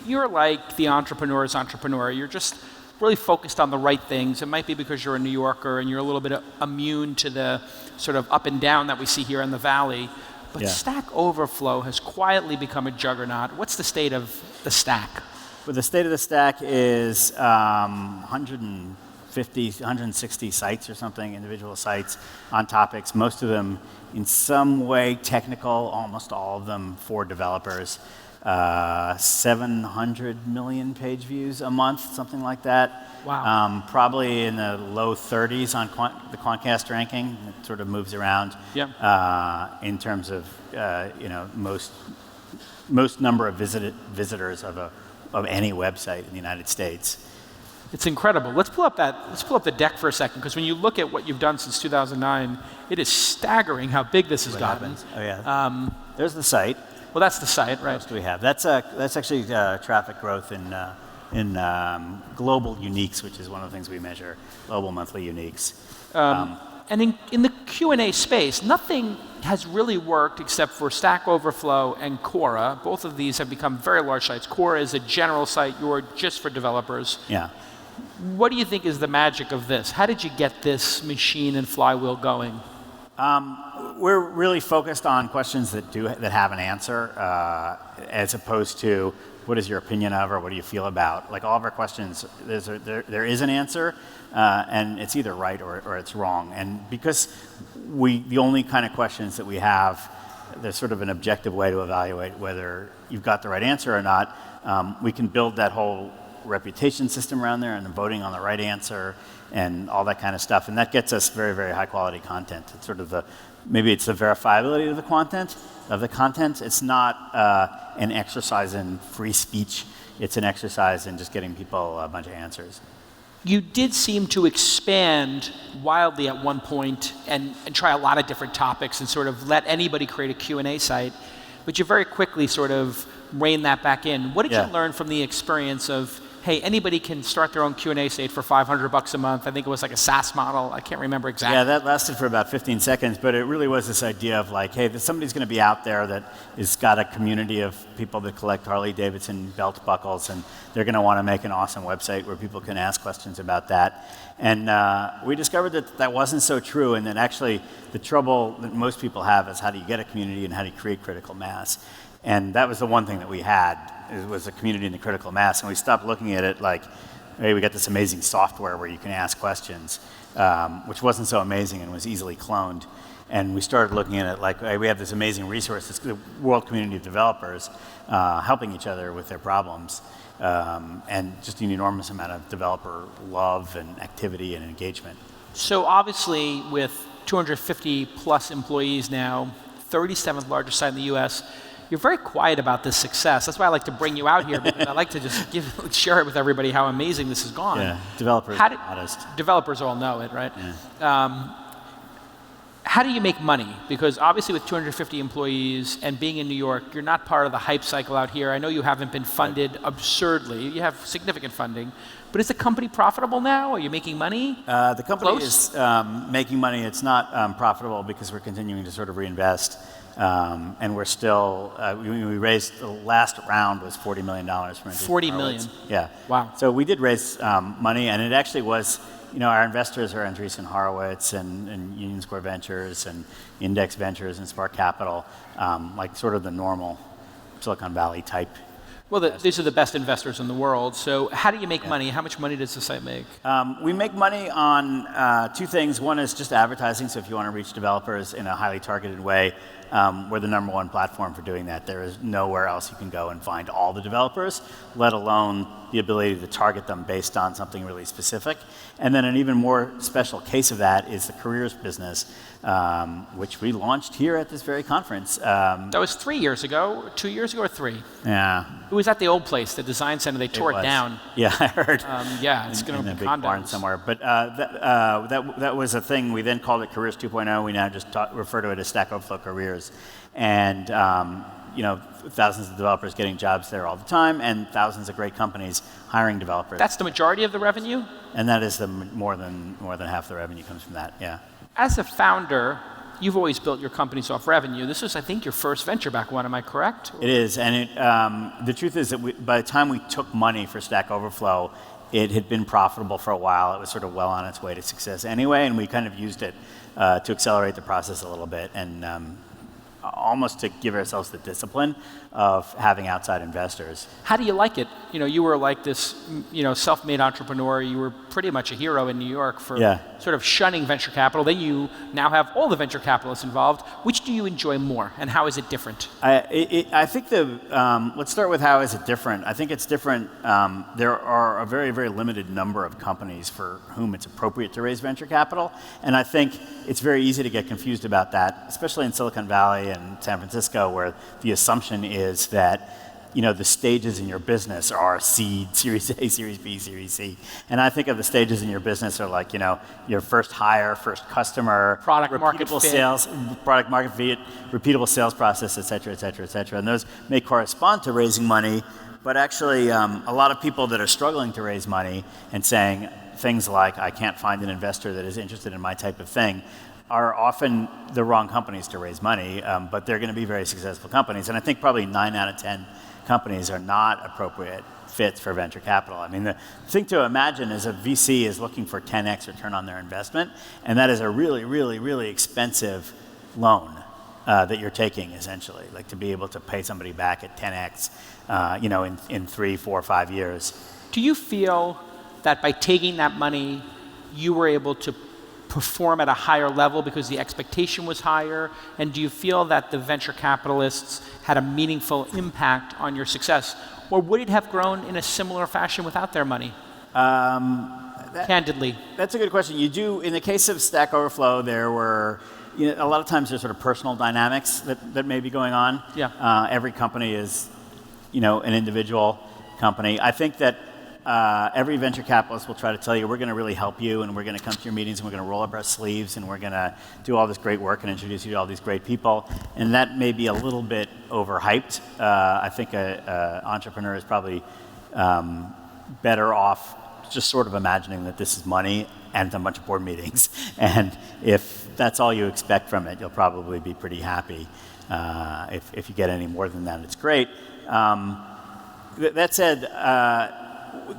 you're like the entrepreneur's entrepreneur. You're just really focused on the right things. It might be because you're a New Yorker and you're a little bit immune to the sort of up and down that we see here in the Valley. But Stack Overflow has quietly become a juggernaut. What's the state of the stack? Well, the state of the stack is 150, 160 sites or something, individual sites on topics, most of them in some way technical, almost all of them for developers. 700 million page views a month, something like that. Wow. Probably in the low 30s on the Quantcast ranking. It sort of moves around in terms of most number of visitors of any website in the United States. It's incredible. Let's pull up the deck for a second, because when you look at what you've done since 2009, it is staggering how big this has gotten. Oh yeah. There's the site. Well, that's the site, right? What else do we have? That's actually traffic growth in global uniques, which is one of the things we measure, global monthly uniques. And in the Q&A space, nothing has really worked except for Stack Overflow and Quora. Both of these have become very large sites. Quora is a general site, you're just for developers. Yeah. What do you think is the magic of this? How did you get this machine and flywheel going? We're really focused on questions that have an answer, as opposed to what is your opinion of or what do you feel about. Like all of our questions, there is an answer, and it's either right or it's wrong. And because the only kind of questions that we have, there's sort of an objective way to evaluate whether you've got the right answer or not. We can build that whole reputation system around there and the voting on the right answer and all that kind of stuff. And that gets us very, very high quality content. It's sort of maybe it's the verifiability of the content. It's not an exercise in free speech. It's an exercise in just getting people a bunch of answers. You did seem to expand wildly at one point and try a lot of different topics and sort of let anybody create a Q&A site, but you very quickly sort of reined that back in. What did you learn from the experience of hey, anybody can start their own Q&A site for $500 a month. I think it was like a SaaS model. I can't remember exactly. Yeah, that lasted for about 15 seconds, but it really was this idea of like, hey, somebody's going to be out there that has got a community of people that collect Harley-Davidson belt buckles, and they're going to want to make an awesome website where people can ask questions about that. And we discovered that that wasn't so true, and that actually the trouble that most people have is how do you get a community and how do you create critical mass. And that was the one thing that we had, was a community in the critical mass, and we stopped looking at it like, hey, we got this amazing software where you can ask questions, which wasn't so amazing and was easily cloned. And we started looking at it like, hey, we have this amazing resource, this world community of developers helping each other with their problems, and just an enormous amount of developer love and activity and engagement. So obviously, with 250 plus employees now, 37th largest site in the US, you're very quiet about this success. That's why I like to bring you out here, because I like to just share it with everybody how amazing this has gone. Yeah, developers are modest. Developers all know it, right? Yeah. How do you make money? Because obviously with 250 employees and being in New York, you're not part of the hype cycle out here. I know you haven't been funded absurdly. You have significant funding. But is the company profitable now? Are you making money? The company is making money. It's not profitable because we're continuing to sort of reinvest. And we're still, we raised, the last round was $40 million from $40 million? Yeah. Wow. So we did raise money, and it actually was, our investors are Andreessen Horowitz and Union Square Ventures and Index Ventures and Spark Capital, like sort of the normal Silicon Valley type. Well, these are the best investors in the world. So how do you make money? How much money does the site make? We make money on two things. One is just advertising. So if you want to reach developers in a highly targeted way, we're the #1 platform for doing that. There is nowhere else you can go and find all the developers, let alone the ability to target them based on something really specific. And then an even more special case of that is the careers business, which we launched here at this very conference. That was 3 years ago, 2 years ago, or 3? Yeah. It was at the old place, the design center. They tore it down. Yeah, I heard. Yeah, it's going to be in a big barn somewhere. But that was a thing. We then called it Careers 2.0. We now just refer to it as Stack Overflow Careers. And thousands of developers getting jobs there all the time, and thousands of great companies hiring developers. That's the majority of the revenue? And that is more than half the revenue comes from that. Yeah. As a founder, you've always built your companies off revenue. This was, I think, your first venture-backed one. Am I correct? It is, and the truth is that by the time we took money for Stack Overflow, it had been profitable for a while. It was sort of well on its way to success anyway, and we kind of used it to accelerate the process a little bit, and almost to give ourselves the discipline of having outside investors. How do you like it? You were like this, self-made entrepreneur. You were pretty much a hero in New York for sort of shunning venture capital. Then you now have all the venture capitalists involved. Which do you enjoy more, and how is it different? I think let's start with how is it different. I think it's different. There are a very, very limited number of companies for whom it's appropriate to raise venture capital, and I think it's very easy to get confused about that, especially in Silicon Valley and San Francisco, where the assumption is that the stages in your business are seed, Series A, Series B, Series C. And I think of the stages in your business are like, your first hire, first customer, product market fit, sales, product market fit, repeatable sales process, et cetera, et cetera, et cetera. And those may correspond to raising money, but actually a lot of people that are struggling to raise money and saying things like, I can't find an investor that is interested in my type of thing, are often the wrong companies to raise money, but they're going to be very successful companies. And I think probably 9 out of 10 companies are not appropriate fits for venture capital. I mean, the thing to imagine is a VC is looking for 10x return on their investment, and that is a really, really, really expensive loan that you're taking, essentially, like to be able to pay somebody back at 10x, in 3, 4, 5 years. Do you feel that by taking that money, you were able to perform at a higher level because the expectation was higher? And do you feel that the venture capitalists had a meaningful impact on your success? Or would it have grown in a similar fashion without their money? Candidly. That's a good question. You do, in the case of Stack Overflow, there were, a lot of times there's sort of personal dynamics that may be going on. Yeah. Every company is, an individual company. I think that every venture capitalist will try to tell you, we're going to really help you, and we're going to come to your meetings, and we're going to roll up our sleeves, and we're going to do all this great work and introduce you to all these great people. And that may be a little bit overhyped. I think an entrepreneur is probably better off just sort of imagining that this is money and a bunch of board meetings. And if that's all you expect from it, you'll probably be pretty happy. If you get any more than that, it's great. That said,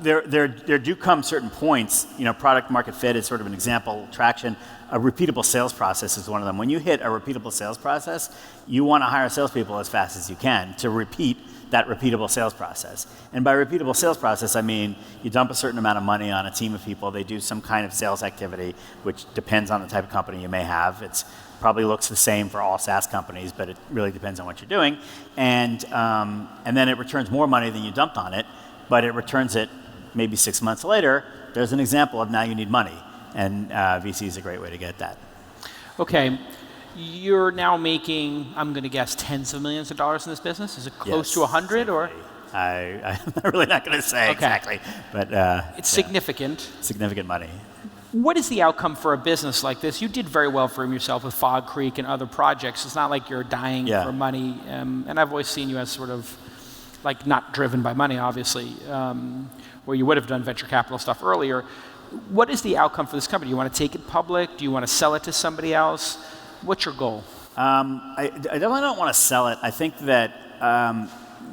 there do come certain points, product market fit is sort of an example, traction. A repeatable sales process is one of them. When you hit a repeatable sales process, you want to hire salespeople as fast as you can to repeat that repeatable sales process. And by repeatable sales process, I mean you dump a certain amount of money on a team of people, they do some kind of sales activity, which depends on the type of company you may have. It probably looks the same for all SaaS companies, but it really depends on what you're doing. And then it returns more money than you dumped on it, but it returns it maybe 6 months later. There's an example of now you need money. And VC is a great way to get that. Okay. You're now making, I'm going to guess, tens of millions of dollars in this business? Is it close to 100 or? I'm really not going to say exactly, but it's significant. Significant money. What is the outcome for a business like this? You did very well for yourself with Fog Creek and other projects. It's not like you're dying for money. And I've always seen you as sort of like not driven by money, obviously, where you would have done venture capital stuff earlier. What is the outcome for this company? Do you want to take it public? Do you want to sell it to somebody else? What's your goal? I definitely don't want to sell it. I think that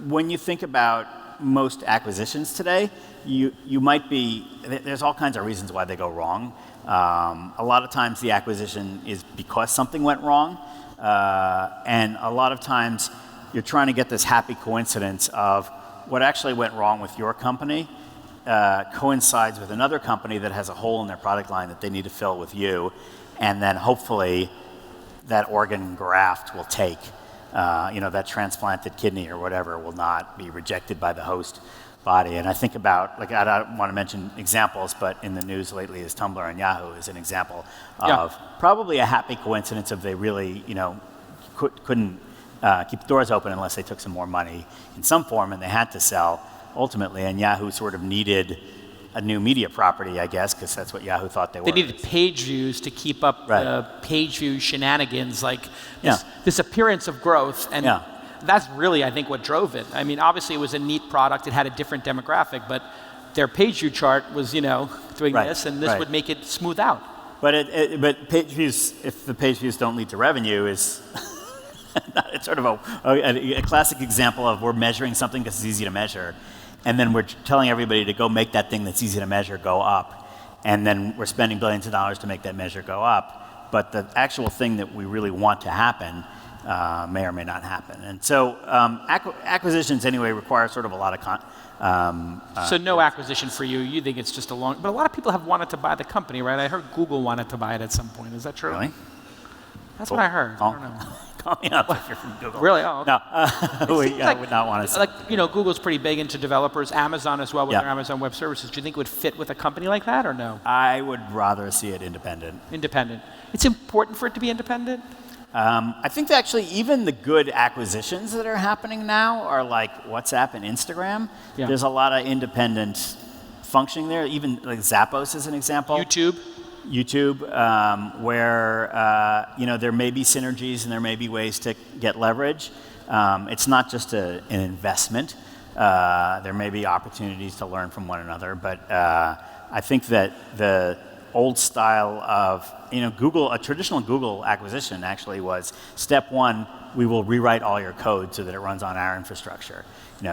when you think about most acquisitions today, you might be, there's all kinds of reasons why they go wrong. A lot of times the acquisition is because something went wrong. And a lot of times you're trying to get this happy coincidence of what actually went wrong with your company coincides with another company that has a hole in their product line that they need to fill with you. And then hopefully that organ graft will take, that transplanted kidney or whatever will not be rejected by the host body. And I think about, I don't want to mention examples, but in the news lately is Tumblr and Yahoo is an example of probably a happy coincidence of they really, couldn't keep the doors open unless they took some more money in some form and they had to sell ultimately. And Yahoo sort of needed a new media property, I guess, because that's what Yahoo thought they were. They needed page views to keep up the page view shenanigans, this appearance of growth. And that's really, I think, what drove it. I mean, obviously it was a neat product. It had a different demographic, but their page view chart was, doing this, and this would make it smooth out. But page views, if the page views don't lead to revenue, is it's sort of a classic example of we're measuring something because it's easy to measure. And then we're telling everybody to go make that thing that's easy to measure go up. And then we're spending billions of dollars to make that measure go up. But the actual thing that we really want to happen may or may not happen. And so acquisitions anyway require sort of a lot of... So no acquisition for you. You think it's just but a lot of people have wanted to buy the company, right? I heard Google wanted to buy it at some point. Is that true? Really? That's what I heard. I don't know. Call me up if you're from Google. Really? Oh, okay. No, I would not want to. Google's pretty big into developers. Amazon as well with their Amazon Web Services. Do you think it would fit with a company like that or no? I would rather see it independent. Independent. It's important for it to be independent? I think that actually even the good acquisitions that are happening now are like WhatsApp and Instagram. Yeah. There's a lot of independent functioning there. Even like Zappos is an example. YouTube, where there may be synergies and there may be ways to get leverage. It's not just an investment. There may be opportunities to learn from one another, but I think that the old style of Google, a traditional Google acquisition actually was step one, we will rewrite all your code so that it runs on our infrastructure.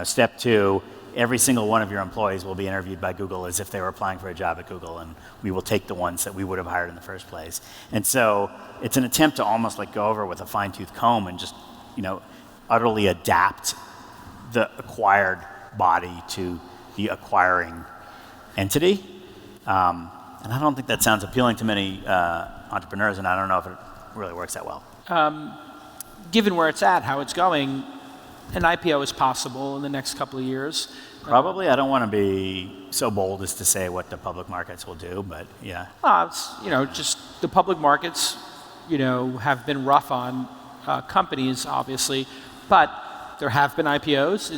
Step two, every single one of your employees will be interviewed by Google as if they were applying for a job at Google, and we will take the ones that we would have hired in the first place. And so it's an attempt to almost go over with a fine-tooth comb and just, utterly adapt the acquired body to the acquiring entity. And I don't think that sounds appealing to many entrepreneurs, and I don't know if it really works that well. Given where it's at, how it's going, an IPO is possible in the next couple of years. Probably. I don't want to be so bold as to say what the public markets will do, but yeah. It's, just the public markets, have been rough on companies, obviously. But There have been IPOs.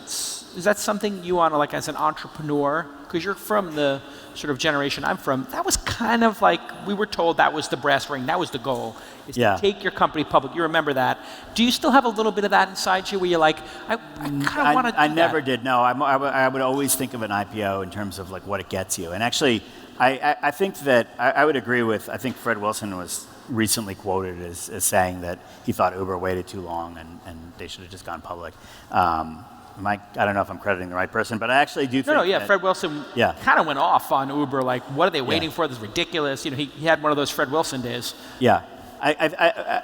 Is that something you want to, like, as an entrepreneur, because you're from the sort of generation I'm from, that was kind of like, we were told that was the brass ring, that was the goal, is to take your company public. You remember that. Do you still have a little bit of that inside you where you're like, I kind of want to do that? I never did, no. I would always think of an IPO in terms of like what it gets you. And actually, I think that, I would agree with, I think Fred Wilson was recently quoted as saying that he thought Uber waited too long and they should have just gone public. I don't know if I'm crediting the right person, but I actually do think that Fred Wilson kind of went off on Uber, like, what are they waiting for? This is ridiculous. You know, he had one of those Fred Wilson days. Yeah.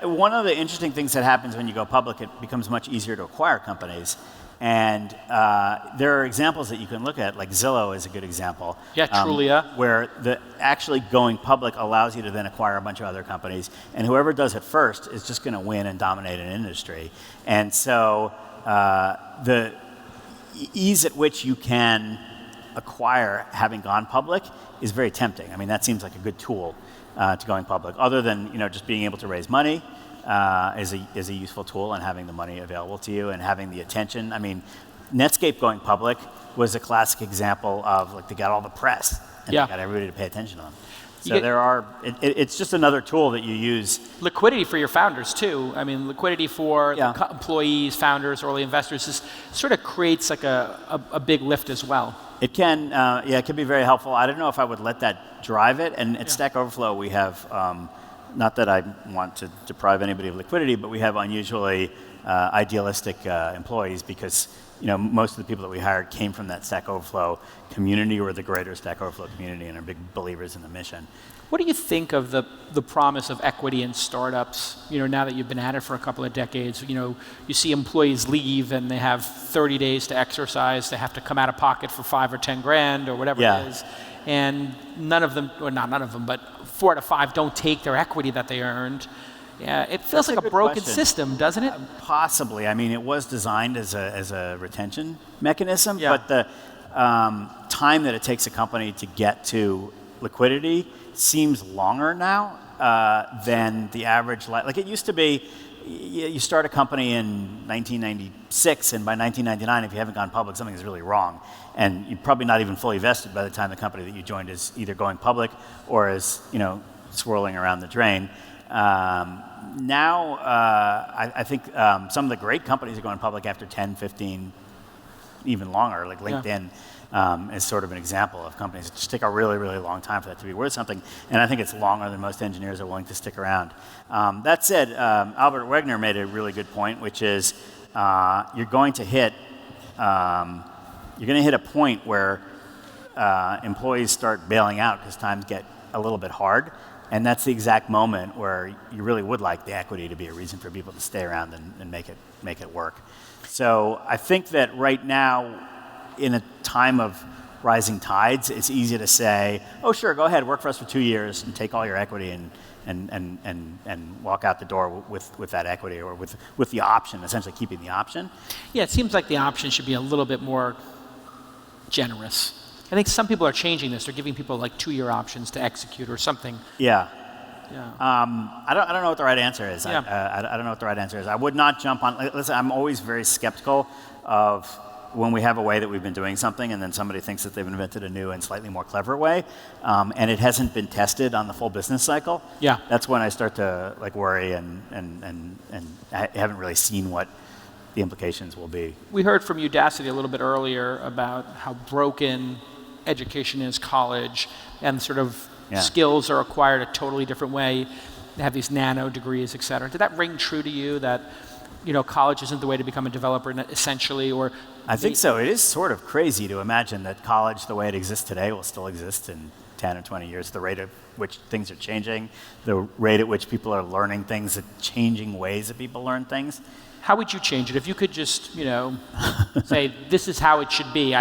One of the interesting things that happens when you go public, it becomes much easier to acquire companies. And there are examples that you can look at, like Zillow is a good example. Yeah, Trulia. Where actually going public allows you to then acquire a bunch of other companies. And whoever does it first is just going to win and dominate an industry. And so the ease at which you can acquire having gone public is very tempting. I mean, that seems like a good tool to going public. Other than just being able to raise money is a useful tool, and having the money available to you and having the attention. I mean, Netscape going public was a classic example of, like, they got all the press and they got everybody to pay attention to them. So it's just another tool that you use. Liquidity for your founders too. I mean, liquidity for the employees, founders, early investors sort of creates like a big lift as well. It can, it can be very helpful. I don't know if I would let that drive it. And at Stack Overflow, we have, not that I want to deprive anybody of liquidity, but we have unusually idealistic employees, because most of the people that we hired came from that Stack Overflow community or the greater Stack Overflow community and are big believers in the mission. What do you think of the promise of equity in startups? Now that you've been at it for a couple of decades, you see employees leave and they have 30 days to exercise. They have to come out of pocket for $5 or $10 grand or whatever it is. And none of them, or not none of them, but 4 out of 5 don't take their equity that they earned. Yeah, it feels like a broken system, doesn't it? Possibly. I mean, it was designed as a retention mechanism, but the time that it takes a company to get to liquidity seems longer now than the average. Like it used to be, you start a company in 1996, and by 1999, if you haven't gone public, something is really wrong. And you're probably not even fully vested by the time the company that you joined is either going public or is swirling around the drain. Now, I think some of the great companies are going public after 10, 15, even longer, like LinkedIn is sort of an example of companies that just take a really, really long time for that to be worth something. And I think it's longer than most engineers are willing to stick around. That said, Albert Wegner made a really good point, which is you're going to hit a point where employees start bailing out because times get a little bit hard. And that's the exact moment where you really would like the equity to be a reason for people to stay around and make it work. So I think that right now, in a time of rising tides, it's easy to say, oh sure, go ahead, work for us for 2 years and take all your equity and walk out the door with that equity, or with the option, essentially keeping the option. Yeah, it seems like the option should be a little bit more generous. I think some people are changing this. They're giving people like 2-year options to execute or something. Yeah. I don't know what the right answer is. I don't know what the right answer is. I would not jump on. Listen, I'm always very skeptical of when we have a way that we've been doing something and then somebody thinks that they've invented a new and slightly more clever way, and it hasn't been tested on the full business cycle. Yeah. That's when I start to worry and I haven't really seen what the implications will be. We heard from Udacity a little bit earlier about how broken education is, college, and sort of skills are acquired a totally different way. They have these nano degrees, et cetera. Did that ring true to you, that college isn't the way to become a developer essentially? Or I think so. It is sort of crazy to imagine that college, the way it exists today, will still exist in 10 or 20 years. The rate at which things are changing, the rate at which people are learning things, the changing ways that people learn things. How would you change it if you could just, say this is how it should be?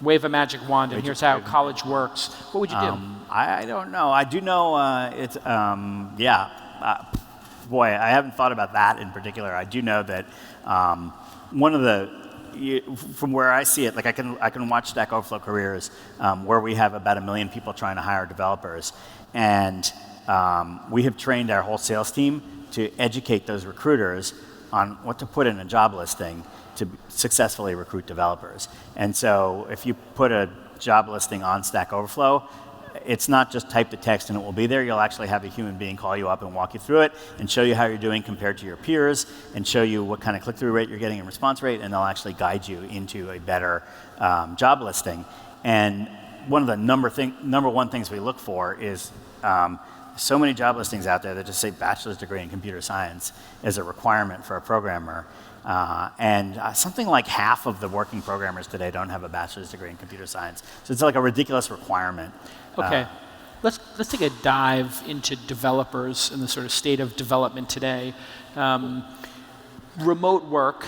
Wave a magic wand and here's how college works. What would you do? I don't know. I do know it's boy, I haven't thought about that in particular. I do know that one of from where I see it, like I can watch Stack Overflow careers where we have about 1 million people trying to hire developers, and we have trained our whole sales team to educate those recruiters on what to put in a job listing to successfully recruit developers. And so if you put a job listing on Stack Overflow, it's not just type the text and it will be there. You'll actually have a human being call you up and walk you through it and show you how you're doing compared to your peers and show you what kind of click-through rate you're getting and response rate, and they'll actually guide you into a better job listing. And one of the number one things we look for is so many job listings out there that just say bachelor's degree in computer science as a requirement for a programmer. And something like half of the working programmers today don't have a bachelor's degree in computer science. So it's like a ridiculous requirement. Okay. Let's take a dive into developers and the sort of state of development today. Remote work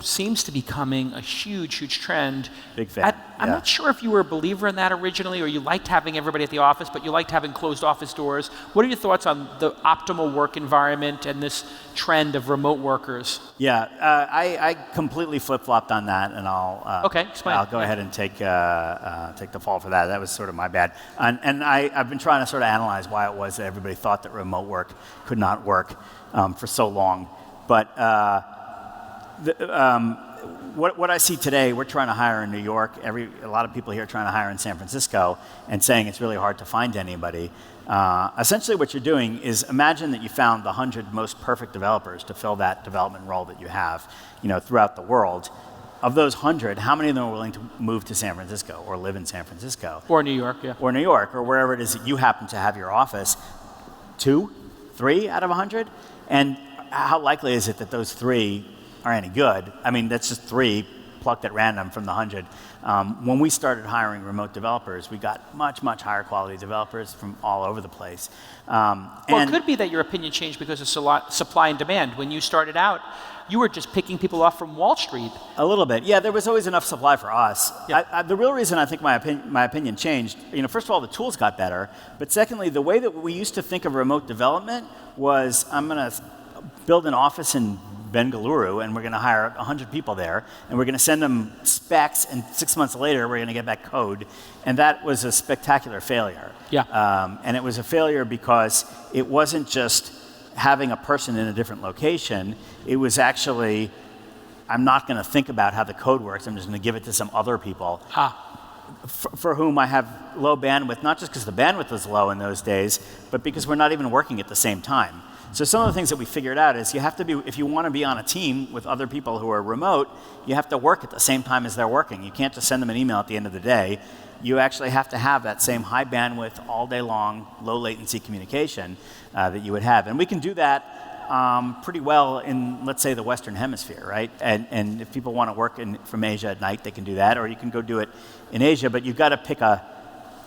seems to be becoming a huge, huge trend. Big fan. I'm not sure if you were a believer in that originally, or you liked having everybody at the office, but you liked having closed office doors. What are your thoughts on the optimal work environment and this trend of remote workers? Yeah, I completely flip-flopped on that, and I'll explain. I'll go ahead and take the fall for that. That was sort of my bad. And I've been trying to sort of analyze why it was that everybody thought that remote work could not work for so long. But what I see today, we're trying to hire in New York. A lot of people here are trying to hire in San Francisco and saying it's really hard to find anybody. Essentially what you're doing is imagine that you found the 100 most perfect developers to fill that development role that you have, throughout the world. Of those 100, how many of them are willing to move to San Francisco or live in San Francisco? Or New York, yeah. Or New York, or wherever it is that you happen to have your office. 2, 3 out of 100? And how likely is it that those 3 are any good? I mean, that's just 3 plucked at random from the 100. When we started hiring remote developers, we got much, much higher quality developers from all over the place. Well, it could be that your opinion changed because of supply and demand. When you started out, you were just picking people off from Wall Street. A little bit. Yeah, there was always enough supply for us. Yeah. The real reason I think my opinion changed, first of all, the tools got better, but secondly, the way that we used to think of remote development was, I'm going to build an office in Bengaluru, and we're going to hire 100 people there, and we're going to send them specs, and 6 months later, we're going to get back code. And that was a spectacular failure. Yeah. And it was a failure because it wasn't just having a person in a different location. It was actually, I'm not going to think about how the code works. I'm just going to give it to some other people for whom I have low bandwidth, not just because the bandwidth was low in those days, but because we're not even working at the same time. So some of the things that we figured out is you have to be, if you want to be on a team with other people who are remote, you have to work at the same time as they're working. You can't just send them an email at the end of the day. You actually have to have that same high bandwidth, all day long, low latency communication that you would have. And we can do that pretty well in, let's say, the Western Hemisphere, right? And if people want to work from Asia at night, they can do that, or you can go do it in Asia, but you've got to pick a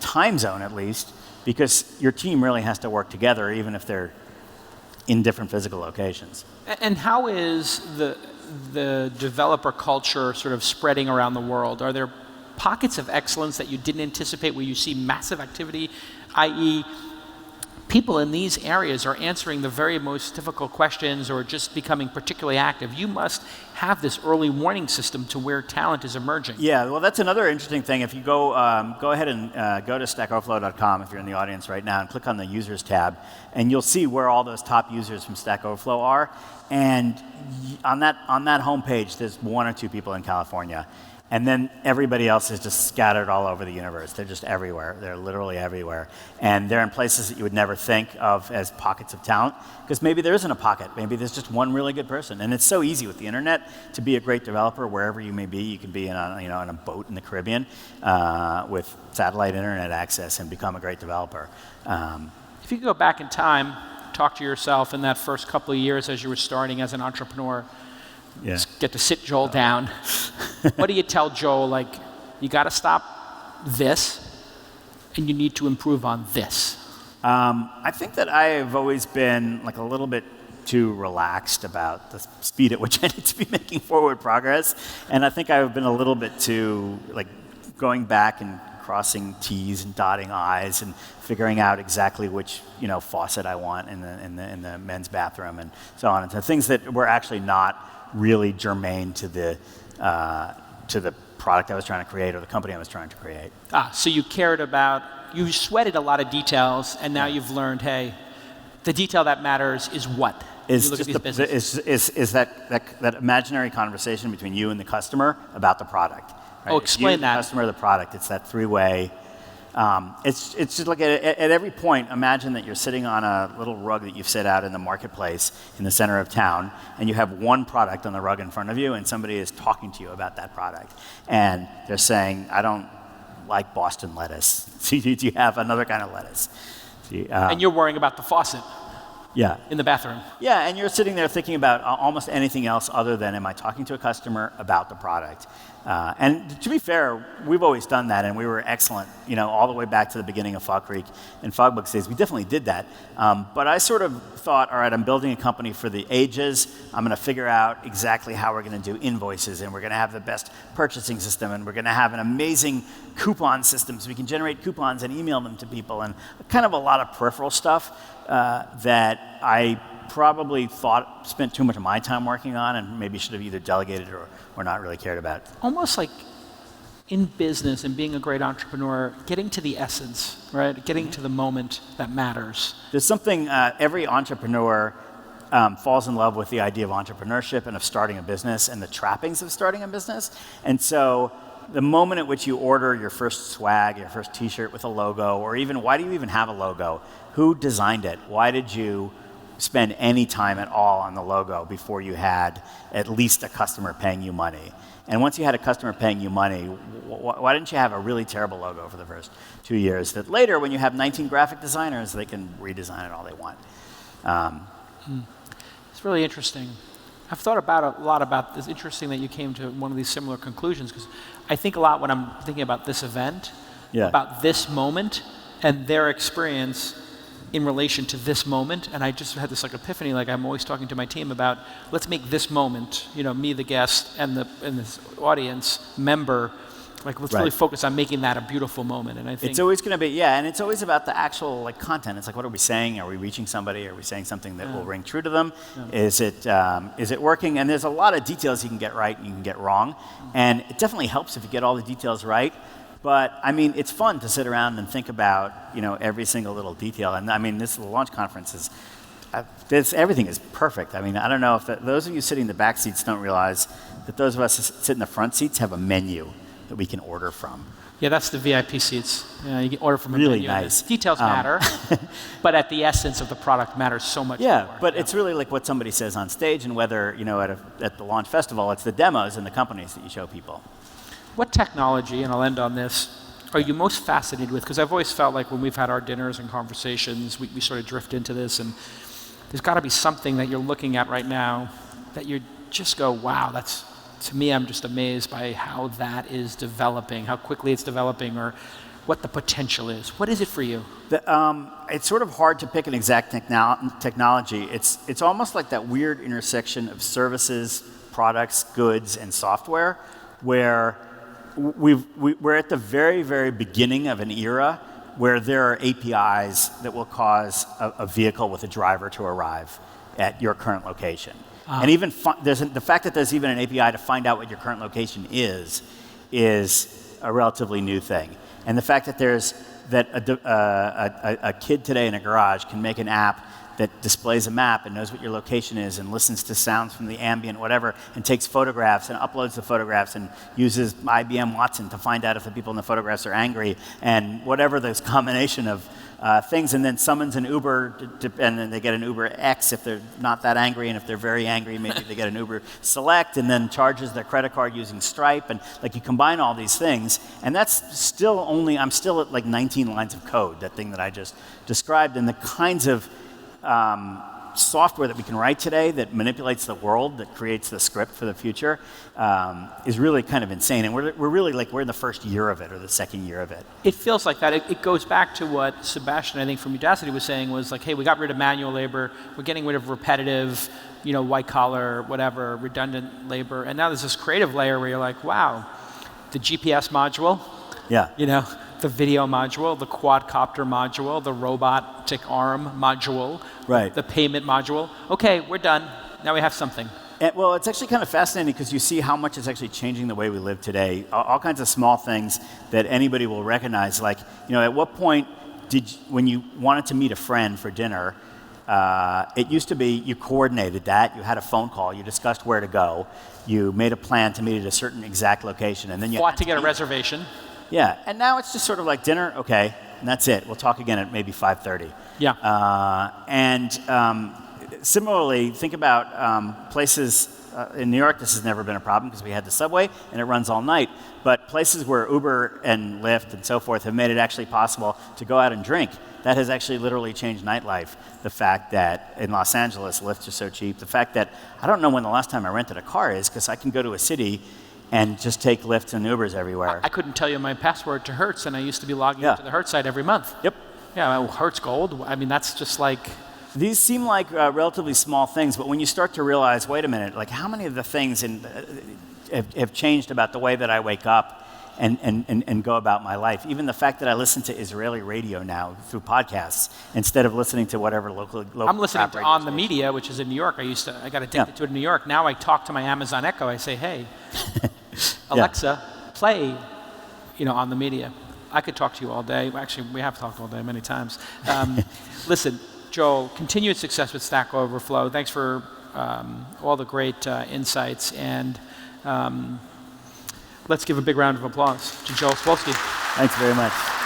time zone at least, because your team really has to work together, even if they're in different physical locations. And how is the developer culture sort of spreading around the world? Are there pockets of excellence that you didn't anticipate where you see massive activity, i.e., people in these areas are answering the very most difficult questions or just becoming particularly active? You must have this early warning system to where talent is emerging. Yeah, well, that's another interesting thing. If you go ahead and go to stackoverflow.com if you're in the audience right now and click on the users tab, and you'll see where all those top users from Stack Overflow are. And on that homepage, there's 1 or 2 people in California. And then everybody else is just scattered all over the universe. They're just everywhere. They're literally everywhere. And they're in places that you would never think of as pockets of talent, because maybe there isn't a pocket. Maybe there's just one really good person. And it's so easy with the internet to be a great developer wherever you may be. You can be in a boat in the Caribbean with satellite internet access and become a great developer. If you could go back in time, talk to yourself in that first couple of years as you were starting as an entrepreneur, get to sit Joel down. What do you tell Joel? Like, you got to stop this, and you need to improve on this. I think that I have always been like a little bit too relaxed about the speed at which I need to be making forward progress, and I think I've been a little bit too like going back and crossing T's and dotting I's and figuring out exactly which faucet I want in the men's bathroom and so on, and so things that were actually not really germane to the product I was trying to create or the company I was trying to create. So you sweated a lot of details, and now you've learned, hey, the detail that matters is what? is look just at these businesses? is that imaginary conversation between you and the customer about the product. Right? Oh, explain that. The customer, the product. It's that three-way. It's just like at every point, imagine that you're sitting on a little rug that you've set out in the marketplace in the center of town, and you have one product on the rug in front of you, and somebody is talking to you about that product. And they're saying, I don't like Boston lettuce. Do you have another kind of lettuce? And you're worrying about the faucet Yeah. in the bathroom. Yeah, and you're sitting there thinking about almost anything else other than, am I talking to a customer about the product? And to be fair, we've always done that, and we were excellent, all the way back to the beginning of Fog Creek and Fogbooks days. We definitely did that. But I sort of thought, all right, I'm building a company for the ages. I'm going to figure out exactly how we're going to do invoices, and we're going to have the best purchasing system, and we're going to have an amazing coupon system so we can generate coupons and email them to people, and kind of a lot of peripheral stuff that I probably spent too much of my time working on and maybe should have either delegated or not really cared about. Almost like in business and being a great entrepreneur, getting to the essence, right? Getting to the moment that matters. There's something, every entrepreneur falls in love with the idea of entrepreneurship and of starting a business and the trappings of starting a business. And so the moment at which you order your first swag, your first t-shirt with a logo, or even, why do you even have a logo? Who designed it? Why did you spend any time at all on the logo before you had at least a customer paying you money? And once you had a customer paying you money, why didn't you have a really terrible logo for the first 2 years that later, when you have 19 graphic designers, they can redesign it all they want? It's really interesting. I've thought a lot about this. Interesting that you came to one of these similar conclusions, because I think a lot when I'm thinking about this event, about this moment and their experience in relation to this moment, and I just had this epiphany, I'm always talking to my team about, let's make this moment, me, the guest, and this audience member, let's really focus on making that a beautiful moment. And I think it's always going to be, and it's always about the actual content. It's what are we saying? Are we reaching somebody? Are we saying something that will ring true to them? Is it working? And there's a lot of details you can get right and you can get wrong, and it definitely helps if you get all the details right. But it's fun to sit around and think about, every single little detail. And this launch conference is, everything is perfect. I don't know if those of you sitting in the back seats don't realize that those of us who sit in the front seats have a menu that we can order from. Yeah, that's the VIP seats. You can order from a really menu. Nice. Details matter, but at the essence of the product matters so much more. But it's really like what somebody says on stage, and whether, at the launch festival, it's the demos and the companies that you show people. What technology, and I'll end on this, are you most fascinated with? Because I've always felt like when we've had our dinners and conversations, we sort of drift into this, and there's got to be something that you're looking at right now that you just go, wow, to me, I'm just amazed by how that is developing, how quickly it's developing, or what the potential is. What is it for you? It's sort of hard to pick an exact technology. It's almost like that weird intersection of services, products, goods, and software, where we're at the very, very beginning of an era where there are APIs that will cause a vehicle with a driver to arrive at your current location. And even the fact that there's even an API to find out what your current location is a relatively new thing. And the fact that a kid today in a garage can make an app that displays a map and knows what your location is and listens to sounds from the ambient, whatever, and takes photographs and uploads the photographs and uses IBM Watson to find out if the people in the photographs are angry, and whatever this combination of things, and then summons an Uber, and then they get an Uber X if they're not that angry, and if they're very angry, maybe they get an Uber Select, and then charges their credit card using Stripe, and you combine all these things, and that's still I'm still at 19 lines of code, that thing that I just described, and the kinds of software that we can write today that manipulates the world, that creates the script for the future, is really kind of insane. And we're really we're in the first year of it, or the second year of it. It feels like that. It goes back to what Sebastian, I think, from Udacity was saying, was hey, we got rid of manual labor, we're getting rid of repetitive, white collar, whatever, redundant labor, and now there's this creative layer where you're wow, the GPS module, the video module, the quadcopter module, the robotic arm module, the payment module. Okay, we're done. Now we have something. Well, it's actually kind of fascinating because you see how much it's actually changing the way we live today. All kinds of small things that anybody will recognize. At what point when you wanted to meet a friend for dinner, it used to be you coordinated that, you had a phone call, you discussed where to go, you made a plan to meet at a certain exact location, and then you fought to get a reservation. Yeah, and now it's just sort of like dinner, okay, and that's it. We'll talk again at maybe 5:30. Yeah. Similarly, think about places. In New York, this has never been a problem because we had the subway and it runs all night. But places where Uber and Lyft and so forth have made it actually possible to go out and drink, that has actually literally changed nightlife. The fact that in Los Angeles, Lyfts are so cheap. The fact that I don't know when the last time I rented a car is because I can go to a city and just take Lyfts and Ubers everywhere. I couldn't tell you my password to Hertz, and I used to be logging into the Hertz site every month. Yep. Yeah, well, Hertz Gold, I mean, that's just like... These seem like relatively small things, but when you start to realize, wait a minute, like how many of the things have changed about the way that I wake up and go about my life? Even the fact that I listen to Israeli radio now through podcasts instead of listening to whatever local I'm listening to On the station. Media, which is in New York. I got addicted to it in New York. Now I talk to my Amazon Echo. I say, hey, Alexa, play, On the Media. I could talk to you all day. Actually, we have talked all day many times. Listen, Joel, continued success with Stack Overflow. Thanks for all the great insights. And let's give a big round of applause to Joel Spolsky. Thanks very much.